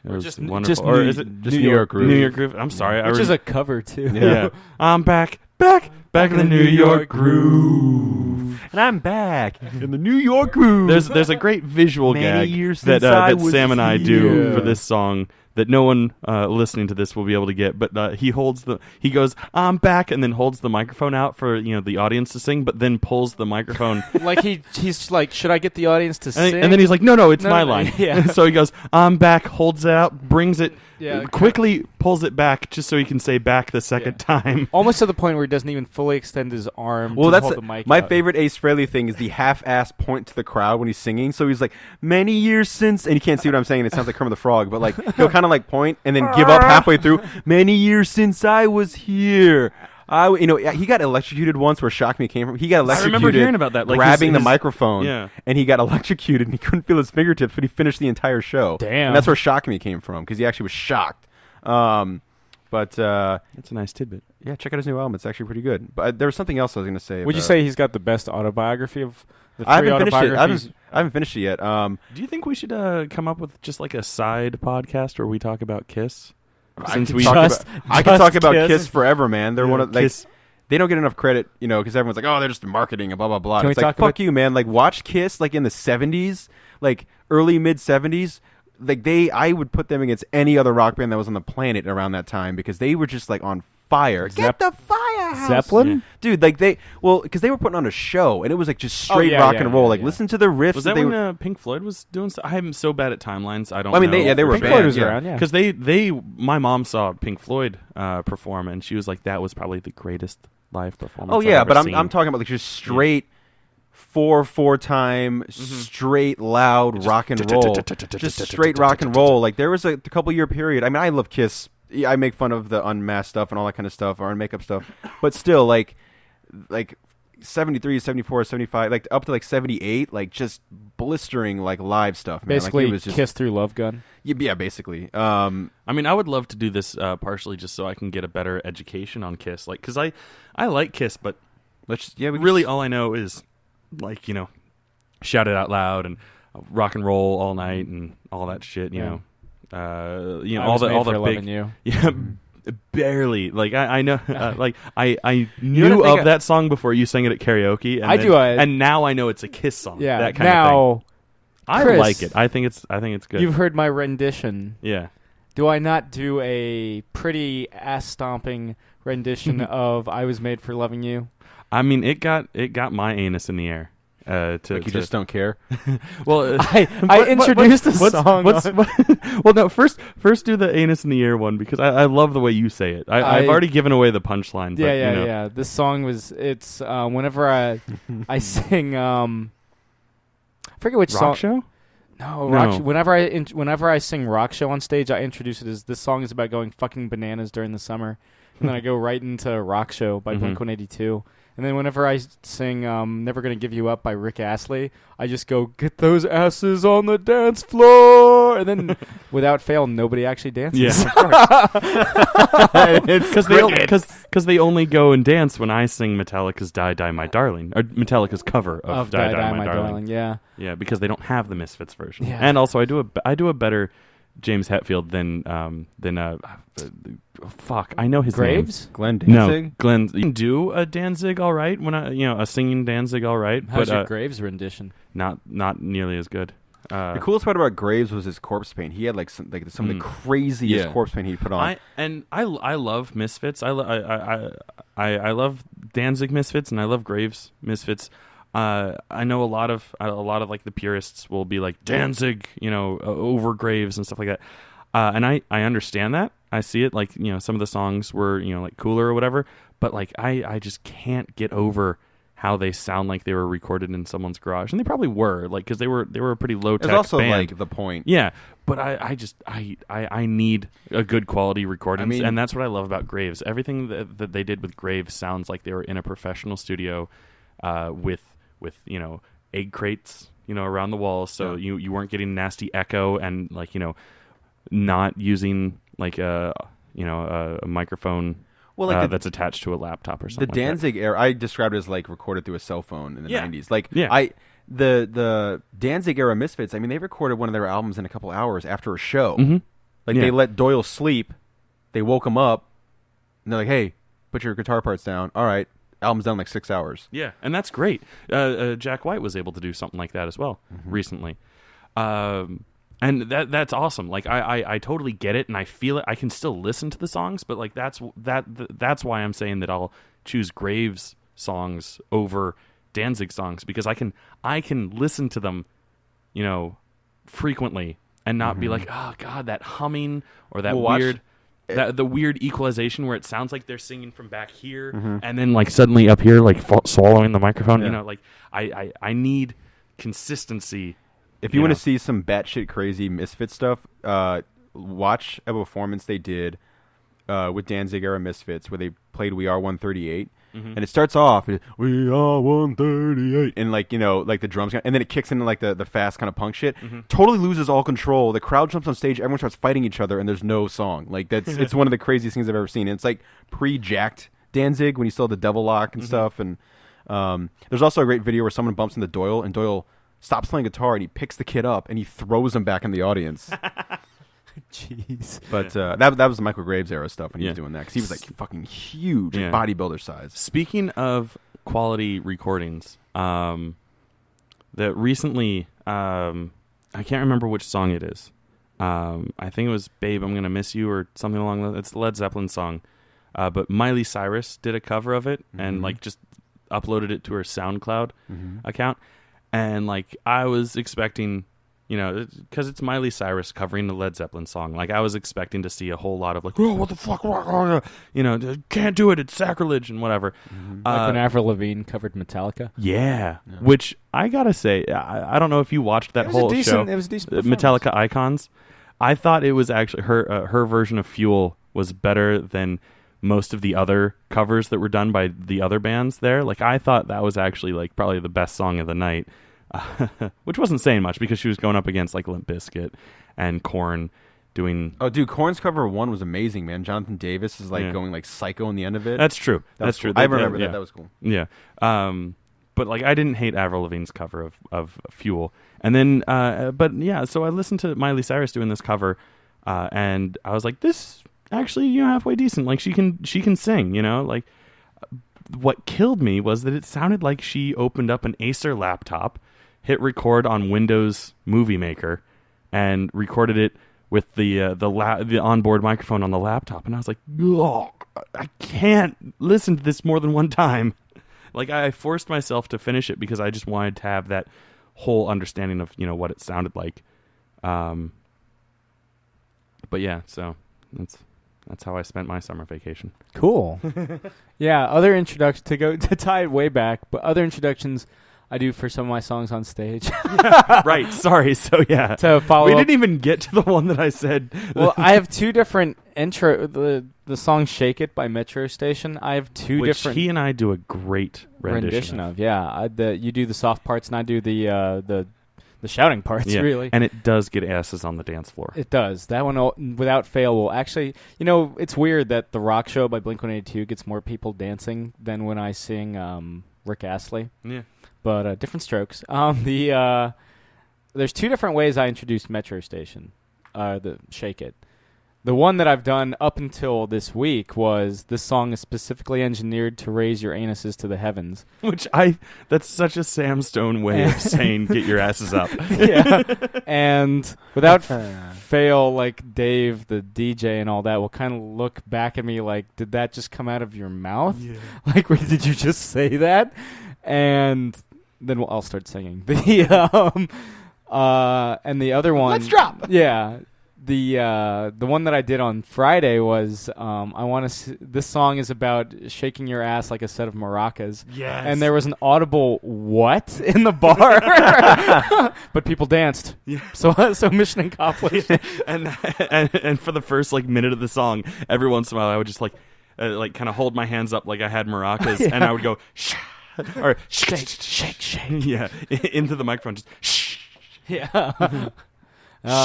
it was just wonderful. just or New- is it Just New York Groove. New York Groove. I'm sorry, which is a cover too. yeah. I'm back in the New York Groove. And I'm back in the New York Groove. There's a great visual Many gag years that since I that was Sam and I do here. for this song that no one listening to this will be able to get. But he goes, "I'm back," and then holds the microphone out for the audience to sing, but then pulls the microphone. Like he's like, should I get the audience to sing? And then he's like, no, it's No, my no, line. yeah. So he goes, "I'm back," holds it out, brings it, Yeah, quickly pulls it back just so he can say "back" the second time. almost to the point where he doesn't even fully extend his arm. Well, to that's hold the mic my out. favorite Ace Frehley thing is the half-ass point to the crowd when he's singing. So he's like, "Many years since," and you can't see what I'm saying. It sounds like Kermit the Frog, but like he'll kind of like point and then give up halfway through. "Many years since I was here." He got electrocuted once where Shock Me came from. He got electrocuted. I remember hearing about that. Like grabbing the his- microphone. yeah. And he got electrocuted and he couldn't feel his fingertips, but he finished the entire show. Damn. And that's where Shock Me came from because he actually was shocked. But That's a nice tidbit. yeah, check out his new album. It's actually pretty good. But there was something else I was going to say. Would you say he's got the best autobiography of the three I haven't finished it. autobiographies? I haven't finished it yet. Do you think we should come up with just like a side podcast where we talk about Kiss? Since I we could Just- I could talk about Kiss. Kiss forever, man. They're one of like Kiss. they don't get enough credit, because everyone's like, oh, they're just marketing and blah blah blah. Can we It's like, talk about- fuck you, man. Like, watch Kiss like in the '70s, like early mid '70s. Like I would put them against any other rock band that was on the planet around that time because they were just like on fire. Get the firehouse. Zeppelin? Dude, like because they were putting on a show, and it was like just straight yeah, rock yeah, and roll. yeah, like, yeah. listen to the riffs. Was that when Pink Floyd was doing stuff? I am so bad at timelines. I don't I mean, know. they were Pink a Floyd band. was yeah. around, yeah. Because my mom saw Pink Floyd perform, and she was like, that was probably the greatest live performance Oh I've yeah, ever but seen. I'm talking about like just straight 4/4 time, straight loud rock and roll, just straight rock and roll. Like there was a couple year period. I mean, I love Kiss. I make fun of the unmasked stuff and all that kind of stuff, or makeup stuff, but still, like 73, 74, 75, like up to like 78, like just blistering like live stuff, man. Basically, like, it was just, Kiss through Love Gun. yeah, basically. I mean, I would love to do this partially just so I can get a better education on Kiss, like because I like Kiss, but really all I know is like shout it out loud and rock and roll all night and all that shit. You know, all the big you. yeah. Barely, like I know, like I know knew what I think of that song before you sang it at karaoke. And and now I know it's a Kiss song. Yeah, that kind of thing. I Chris, like it. I think it's good. You've heard my rendition. Yeah. Do I not do a pretty ass stomping rendition of "I Was Made for Loving You"? I mean, it got my anus in the air. You just don't care. Well, I introduced the song. Well, no. First do the anus in the ear one because I love the way you say it. I've already given away the punchline. But, Yeah. This song it's whenever I sing I forget which Rock song. Show? No, No. Rock whenever I sing Rock Show on stage, I introduce it as this song is about going fucking bananas during the summer, and then I go right into Rock Show by Blink-182. And then whenever I sing Never Gonna Give You Up by Rick Astley, I just go, get those asses on the dance floor. And then, without fail, nobody actually dances. Yeah, because they only go and dance when I sing Metallica's Die Die My Darling, or Metallica's cover of Die Die My Darling. Yeah. Yeah, because they don't have the Misfits version. Yeah. And also, I do a better James Hetfield than fuck, I know his Graves? name. Glenn Danzig? No, Glenn. You can do a Danzig all right when a singing Danzig all right, How's but your Graves rendition? not nearly as good. The coolest part about Graves was his corpse paint. He had like some of the craziest corpse paint he put on. I love Misfits. I love Danzig Misfits and I love Graves Misfits. I know a lot of like the purists will be like Danzig, over Graves and stuff like that. And I understand that. I see it, like, some of the songs were, like cooler or whatever, but like I just can't get over how they sound like they were recorded in someone's garage, and they probably were, like, because they were a pretty low tech. It's also band. like the point. Yeah, but I need a good quality recording, and that's what I love about Graves. Everything that they did with Graves sounds like they were in a professional studio, with egg crates, around the walls, so you weren't getting nasty echo and like not using like a microphone. Well, like that's attached to a laptop or something. The Danzig era, I described it as like recorded through a cell phone in the 90s. Like, yeah. The Danzig era Misfits, I mean, they recorded one of their albums in a couple hours after a show. Mm-hmm. Like, they let Doyle sleep, they woke him up, and they're like, hey, put your guitar parts down. All right, album's done in like 6 hours. Yeah, and that's great. Jack White was able to do something like that as well recently. And that's awesome. Like I totally get it, and I feel it. I can still listen to the songs, but like that's why I'm saying that I'll choose Graves songs over Danzig songs, because I can listen to them, frequently and not be like, oh god, that humming or that weird. The weird equalization where it sounds like they're singing from back here and then like suddenly up here, like swallowing the microphone. Yeah. Like I need consistency. If you want to see some batshit crazy Misfit stuff, watch a performance they did with Danzig era Misfits where they played "We Are 138," and it starts off "We Are 138," and like like the drums, and then it kicks into like the fast kind of punk shit. Totally loses all control. The crowd jumps on stage, everyone starts fighting each other, and there's no song. Like it's one of the craziest things I've ever seen. And it's like pre-jacked Danzig when he still had the double lock and stuff. And there's also a great video where someone bumps into Doyle, and Doyle stops playing guitar and he picks the kid up and he throws him back in the audience. Jeez. But that was the Michael Graves era stuff when he was doing that, because he was like fucking huge, like bodybuilder size. Speaking of quality recordings, that recently, I can't remember which song it is. I think it was "Babe, I'm Gonna Miss You" or something along those. It's the Led Zeppelin song. but Miley Cyrus did a cover of it Mm-hmm. and like just uploaded it to her SoundCloud Mm-hmm. account. And like I was expecting, because it's Miley Cyrus covering the Led Zeppelin song. Like I was expecting to see a whole lot of like, oh, what the fuck, can't do it, it's sacrilege and whatever. Mm-hmm. Like when Avril Lavigne covered Metallica. Yeah, which I gotta say, I don't know if you watched that whole show. It was a decent performance. Metallica Icons. I thought it was actually her version of Fuel was better than most of the other covers that were done by the other bands there. Like I thought that was actually like probably the best song of the night, which wasn't saying much because she was going up against like Limp Bizkit and Korn doing. Oh, dude, Korn's cover 1 was amazing, man. Jonathan Davis is like going like psycho in the end of it. That's true. That's true. Cool. I remember that. Yeah. That was cool. Yeah. But like I didn't hate Avril Lavigne's cover of Fuel. And then but yeah, so I listened to Miley Cyrus doing this cover and I was like, this actually halfway decent. Like she can sing, like what killed me was that it sounded like she opened up an Acer laptop, hit record on Windows Movie Maker and recorded it with the onboard microphone on the laptop, and I was like, oh, I can't listen to this more than one time. Like I forced myself to finish it because I just wanted to have that whole understanding of what it sounded like. But yeah, so that's how I spent my summer vacation. Cool. Yeah, other introductions to tie it way back, but other introductions I do for some of my songs on stage. Right. Sorry. So yeah, to follow we up. didn't even get to the one that I said. Well, I have two different intro. The song "Shake It" by Metro Station. I have two which different he and I do a great rendition of. Yeah, you do the soft parts and I do the shouting parts. Yeah. Really, and it does get asses on the dance floor. it does. That one without fail will actually. It's weird that the Rock Show by Blink-182 gets more people dancing than when I sing Rick Astley. Yeah. But different strokes. There's two different ways I introduced Metro Station, the Shake It. The one that I've done up until this week was this song is specifically engineered to raise your anuses to the heavens. That's such a Sam Stone way of saying get your asses up. Yeah. And without fail, like Dave, the DJ and all that, will kind of look back at me like, did that just come out of your mouth? Yeah. Like, wait, did you just say that? And then I'll start singing. And the other one. Let's drop. Yeah. The one that I did on Friday was I want to. This song is about shaking your ass like a set of maracas. Yes. And there was an audible what in the bar, but people danced. Yeah. So mission accomplished. and for the first like minute of the song, every once in a while I would just like kind of hold my hands up like I had maracas, and I would go shh, or Shake, shake, shake. yeah, into the microphone, just shh. Yeah.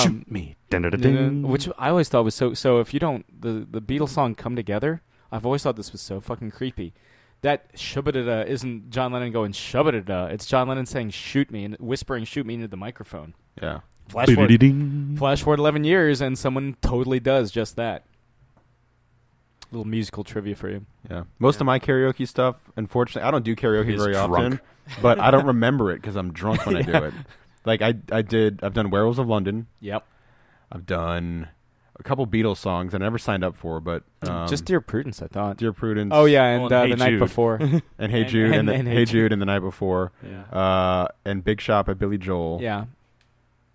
Shoot me. Dun-dun-dun-dun. Which I always thought was so if you don't the Beatles song Come Together, I've always thought this was so fucking creepy. That shubba-da-da isn't John Lennon going shubba-da-da. It's John Lennon saying shoot me and whispering shoot me into the microphone. Yeah. Flash Ding. forward 11 years and someone totally does just that. Little musical trivia for you. Yeah. Most of my karaoke stuff, unfortunately, I don't do karaoke Is very drunk. often, but I don't remember it because I'm drunk when I do it. Like I've done Werewolves of London. Yep. I've done a couple Beatles songs I never signed up for, but Just Dear Prudence, I thought. Dear Prudence. Oh yeah, and Hey the night Jude. before. And Hey Jude and Hey Hey Jude and the night before. Yeah. And Big Shot by Billy Joel. Yeah.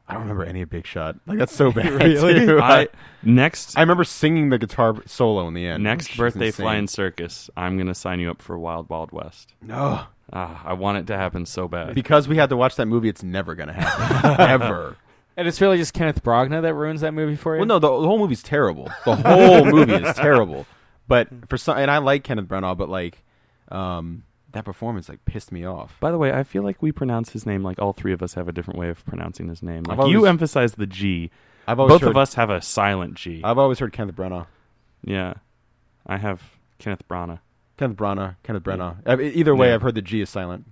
I don't remember any of Big Shot. Like that's so bad. Really? Too. I Next remember singing the guitar solo in the end. next which is birthday insane. flying circus, I'm gonna sign you up for Wild Wild West. No. I want it to happen so bad. Because we had to watch that movie, it's never gonna happen. Ever. And it's really just Kenneth Branagh that ruins that movie for you? Well, no, the whole movie's terrible. The whole movie is terrible. But for some, and I like Kenneth Branagh, but like, that performance like pissed me off. By the way, I feel like we pronounce his name like all three of us have a different way of pronouncing his name. Like I've you always- emphasize the G. Both of us have a silent G. I've always heard Kenneth Branagh. Yeah, I have Kenneth Branagh. Kenneth Branagh. Either way, Yeah. I've heard the G is silent.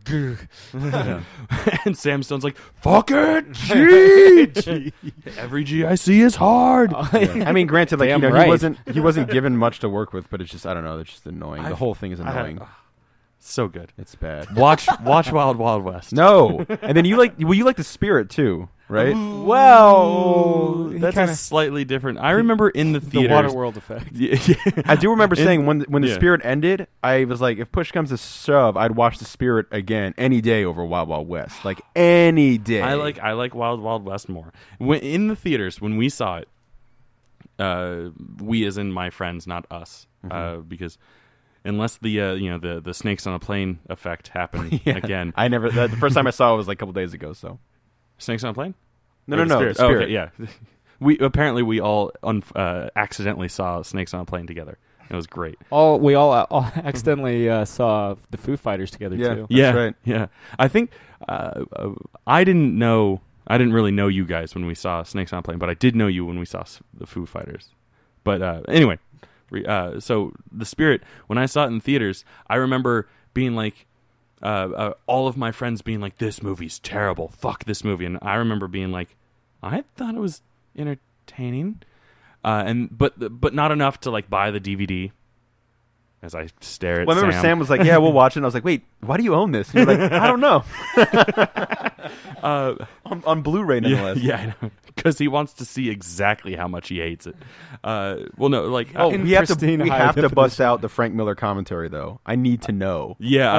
Yeah. And Sam Stone's like, fuck it, G. Every G I see is hard. Yeah. I mean, granted, like Damn he right. wasn't given much to work with, but it's just I don't know, it's just annoying. The whole thing is annoying. So good. It's bad. Watch Wild Wild West. No, and then you like the Spirit too, right? Well, That's a slightly different. I remember in the theaters. The Waterworld effect. Yeah. I do remember saying when the Spirit ended, I was like, if push comes to shove, I'd watch the Spirit again any day over Wild Wild West, like any day. I like Wild Wild West more. In the theaters when we saw it, we as in my friends, not us, because. Unless the snakes on a plane effect happened again. I never. The first time I saw it was like a couple days ago. So snakes on a plane? No. The Spirit. Oh, okay, yeah. We all accidentally saw snakes on a plane together. It was great. We all accidentally saw the Foo Fighters together too. That's right. Yeah. I think I didn't really know you guys when we saw Snakes on a Plane, but I did know you when we saw the Foo Fighters. But anyway. So the Spirit, when I saw it in theaters, I remember being like, all of my friends being like, "This movie's terrible. Fuck this movie." And I remember being like, "I thought it was entertaining," but not enough to like buy the DVD. As I stare at I remember Sam was like, "Yeah, we'll watch it." And I was like, "Wait, why do you own this?" And you're like, "I don't know." On Blu-ray, nonetheless. Yeah, I know. Because he wants to see exactly how much he hates it. We have to bust out the Frank Miller commentary, though. I need to know. Yeah,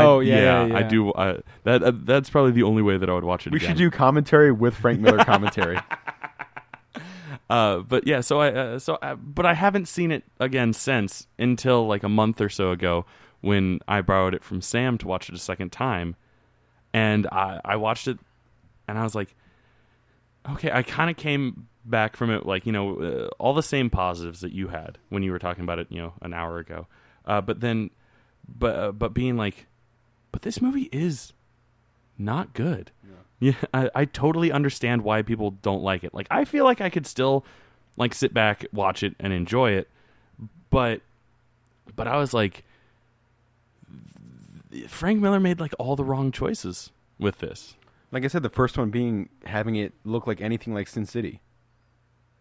I do. That's probably the only way that I would watch it. We should do commentary with Frank Miller commentary. But yeah, but I haven't seen it again since until like a month or so ago when I borrowed it from Sam to watch it a second time, and I watched it, and I was like, okay, I kind of came back from it like all the same positives that you had when you were talking about it an hour ago, but being like, but this movie is not good. Yeah, I totally understand why people don't like it. Like, I feel like I could still, like, sit back, watch it, and enjoy it. But I was like, Frank Miller made, like, all the wrong choices with this. Like I said, the first one being having it look like anything like Sin City.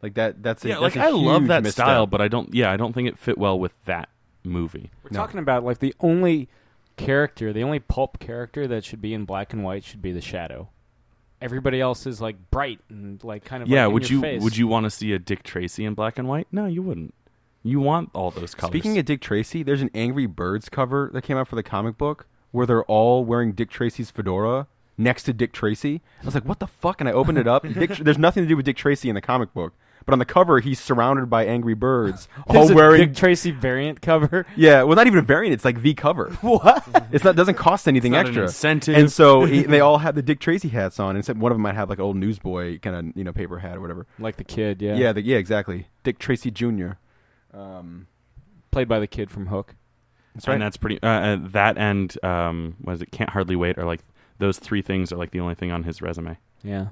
Like, that's a I love that misstep. style, but I don't think it fit well with that movie. We're talking about, like, the only pulp character that should be in black and white should be the Shadow. Everybody else is like bright and like kind of would you want to see a Dick Tracy in black and white? No, you wouldn't. You want all those colors. Speaking of Dick Tracy, there's an Angry Birds cover that came out for the comic book where they're all wearing Dick Tracy's fedora next to Dick Tracy. I was like, what the fuck? And I opened it up. There's nothing to do with Dick Tracy in the comic book. But on the cover, he's surrounded by angry birds, all wearing Dick Tracy variant cover. Yeah, well, not even a variant; it's like the cover. What? Doesn't cost anything it's not extra. An incentive. And so they all had the Dick Tracy hats on, and one of them might have like an old newsboy kind of paper hat or whatever. Like the kid, yeah. Yeah, exactly. Dick Tracy Jr. Played by the kid from Hook. That's right. And that's pretty. That and what is it? Can't Hardly Wait are like those three things are like the only thing on his resume. Yeah.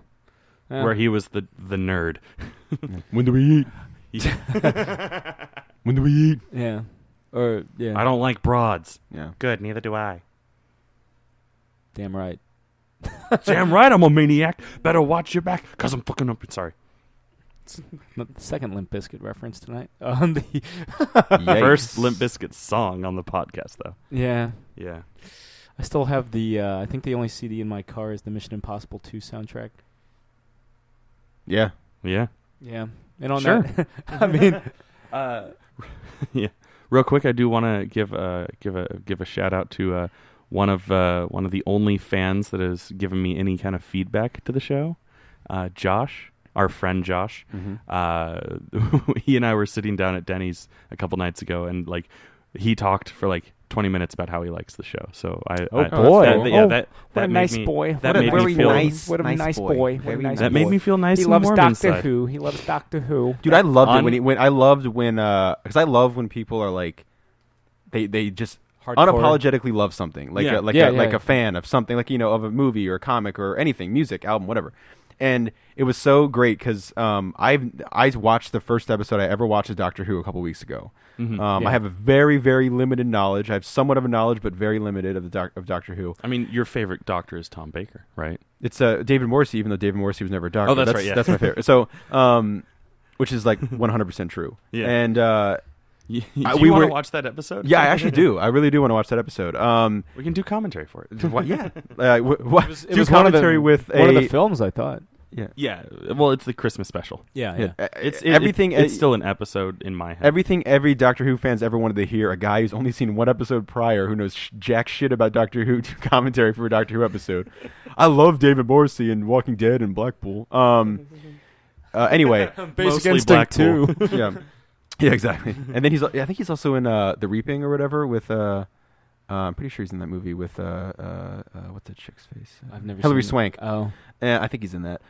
Where he was the nerd. When do we eat? When do we eat? Yeah. I don't like broads. Yeah. Good, neither do I. Damn right. Damn right, I'm a maniac. Better watch your back, because I'm fucking up. Sorry. It's the second Limp Bizkit reference tonight. On the first Limp Bizkit song on the podcast, though. Yeah. Yeah. I still have the, I think the only CD in my car is the Mission Impossible 2 soundtrack. Yeah. Yeah. Yeah. And on sure. that, I mean, yeah. Real quick, I do want to give a shout out to one of the only fans that has given me any kind of feedback to the show, Josh, our friend Josh. Mm-hmm. He and I were sitting down at Denny's a couple nights ago, and like he talked for like 20 minutes about how he likes the show. So boy. That what a nice boy. That made me feel nice. What a nice boy. What a nice that boy. made me feel nice. He and loves warm Doctor inside. Who. He loves Doctor Who. Dude, I loved it when I loved when because I love when people are like they just hardcore. Unapologetically love something like a fan of something like of a movie or a comic or anything, music, album, whatever. And it was so great because I watched the first episode I ever watched of Doctor Who a couple weeks ago. Mm-hmm. I have a very, very limited knowledge. I have somewhat of a knowledge, but very limited of Doctor Who. I mean, your favorite Doctor is Tom Baker, right? It's David Morrissey, even though David Morrissey was never a Doctor. Oh, that's right. Yeah, that's my favorite. So, which is like 100% true. Yeah. And Do we you want were- to watch that episode? Yeah, I actually do. I really do want to watch that episode. We can do commentary for it. What? Yeah. It was do one of commentary the, with one of a the films, I thought. yeah. Yeah, well, it's the Christmas special. Yeah. Everything. It's still an episode in my head. Everything every Doctor Who fans ever wanted to hear, a guy who's only seen one episode prior, who knows jack shit about Doctor Who, do commentary for a Doctor Who episode. I love David Morrissey and Walking Dead and Blackpool. Anyway, Basic Mostly Instinct Blackpool. 2. yeah, exactly. And then I think he's also in The Reaping or whatever with. I'm pretty sure he's in that movie with what's that chick's face? I've never Hilary seen Swank. Oh. I think he's in that.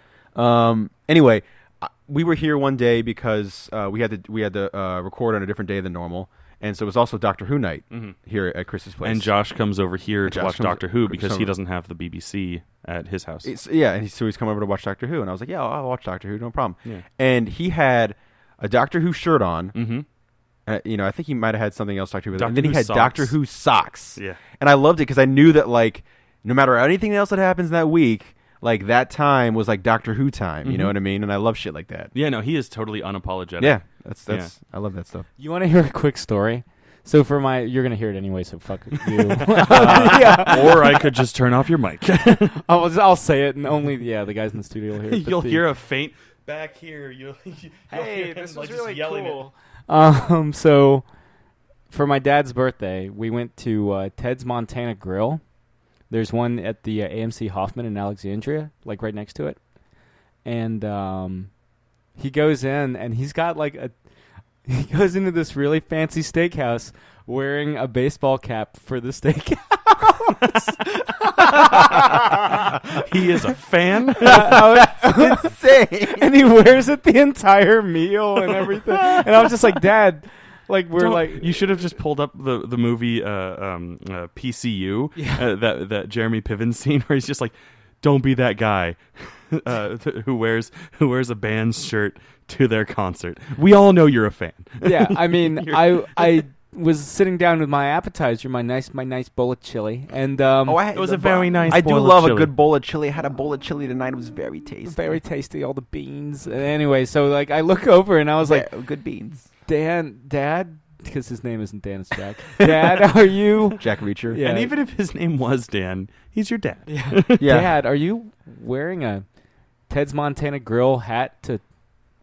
Anyway, we were here one day because we had to record on a different day than normal, and so it was also Doctor Who night here at Chris's place. And Josh comes over here to Josh watch comes- Doctor Who because so- he doesn't have the BBC at his house. So he's come over to watch Doctor Who, and I was like, yeah, I'll watch Doctor Who, no problem. Yeah. And he had a Doctor Who shirt on. Mm-hmm. I think he might have had something else Doctor Who with it. Doctor And then he Who had socks. Doctor Who socks. Yeah. And I loved it because I knew that, like, no matter anything else that happens that week, like, that time was like Doctor Who time. You know what I mean? And I love shit like that. Yeah, no, he is totally unapologetic. Yeah, that's I love that stuff. You want to hear a quick story? So you're gonna hear it anyway. So fuck you. Yeah. Or I could just turn off your mic. I'll say it, and only the guys in the studio will hear it. You'll hear a faint back here. You'll Hey, hear him, this like, was just really yelling cool. So for my dad's birthday, we went to Ted's Montana Grill. There's one at the AMC Hoffman in Alexandria, like right next to it. And he goes in, and he's got he goes into this really fancy steakhouse wearing a baseball cap for the steakhouse. He is a fan. That's insane. And he wears it the entire meal and everything. And I was just like, Dad, You should have just pulled up the movie PCU, that Jeremy Piven scene where he's just like, don't be that guy who wears a band's shirt to their concert. We all know you're a fan. Yeah, I mean, I was sitting down with my appetizer, my nice bowl of chili, and It was a very nice I do bowl of love a chili. good bowl of chili. I had a bowl of chili tonight. It was very tasty. very tasty, all the beans. Anyway, so I look over and I was like, good beans. Dad, because his name isn't Dan, it's Jack. Dad, are you? Jack Reacher. Yeah. And even if his name was Dan, he's your dad. Yeah. Dad, are you wearing a Ted's Montana Grill hat to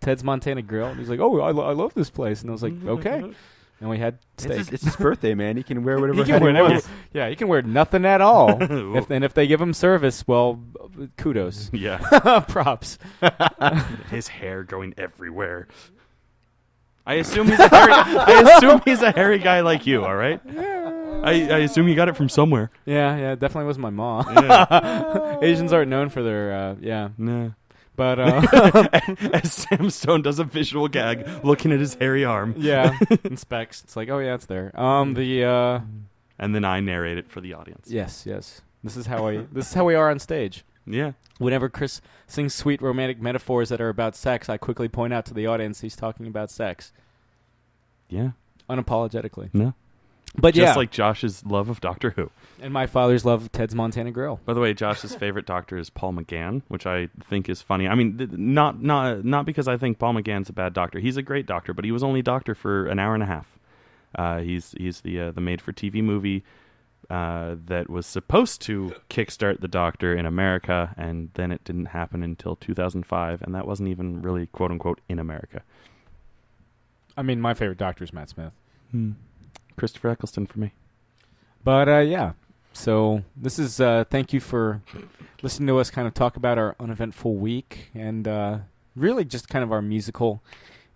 Ted's Montana Grill? And he's like, oh, I love this place. And I was like, okay. And we had steak. It's his birthday, man. He can wear whatever He can hat wear he wants. yeah, he can wear nothing at all. if they give him service, well, kudos. Yeah. Props. His hair going everywhere. I assume he's a hairy guy like you, all right? I assume you got it from somewhere. Yeah, it definitely was my mom. Yeah. Asians aren't known for their, Nah. But, As Sam Stone does a visual gag looking at his hairy arm. yeah, inspects. It's like, oh, yeah, it's there. And then I narrate it for the audience. Yes. This is how we are on stage. Yeah. Whenever Chris sings sweet romantic metaphors that are about sex, I quickly point out to the audience he's talking about sex. Yeah. Unapologetically. No. But Just like Josh's love of Doctor Who. and my father's love of Ted's Montana Grill. By the way, Josh's favorite Doctor is Paul McGann, which I think is funny. I mean, not because I think Paul McGann's a bad doctor. He's a great doctor, but he was only doctor for an hour and a half. He's the made-for-TV movie that was supposed to kickstart the Doctor in America, and then it didn't happen until 2005, and that wasn't even really quote-unquote in America. I mean, my favorite doctor is Matt Smith. Christopher Eccleston for me. But, yeah. So this is thank you for listening to us kind of talk about our uneventful week and really just kind of our musical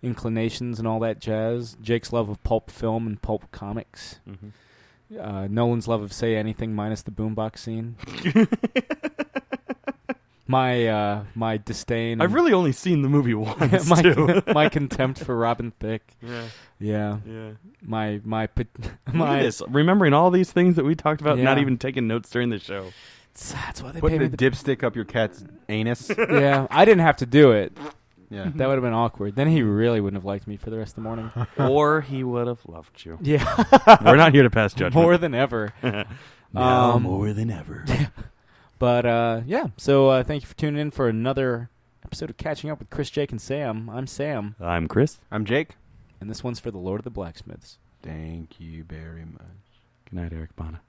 inclinations and all that jazz. Jake's love of pulp film and pulp comics. Mm-hmm. Nolan's love of Say Anything minus the boombox scene. My disdain. I've really only seen the movie once, my, too. my contempt for Robin Thicke. Yeah. Yeah. My Look at this. Remembering all these things that we talked about, not Yeah. even taking notes during the show. That's why they Putting pay a me. dipstick up your cat's anus. Yeah, I didn't have to do it. Yeah. That would have been awkward. Then he really wouldn't have liked me for the rest of the morning. Or he would have loved you. Yeah. We're not here to pass judgment. More than ever. Now more than ever. But, yeah. So thank you for tuning in for another episode of Catching Up with Chris, Jake, and Sam. I'm Sam. I'm Chris. I'm Jake. And this one's for the Lord of the Blacksmiths. Thank you very much. Good night, Eric Bana.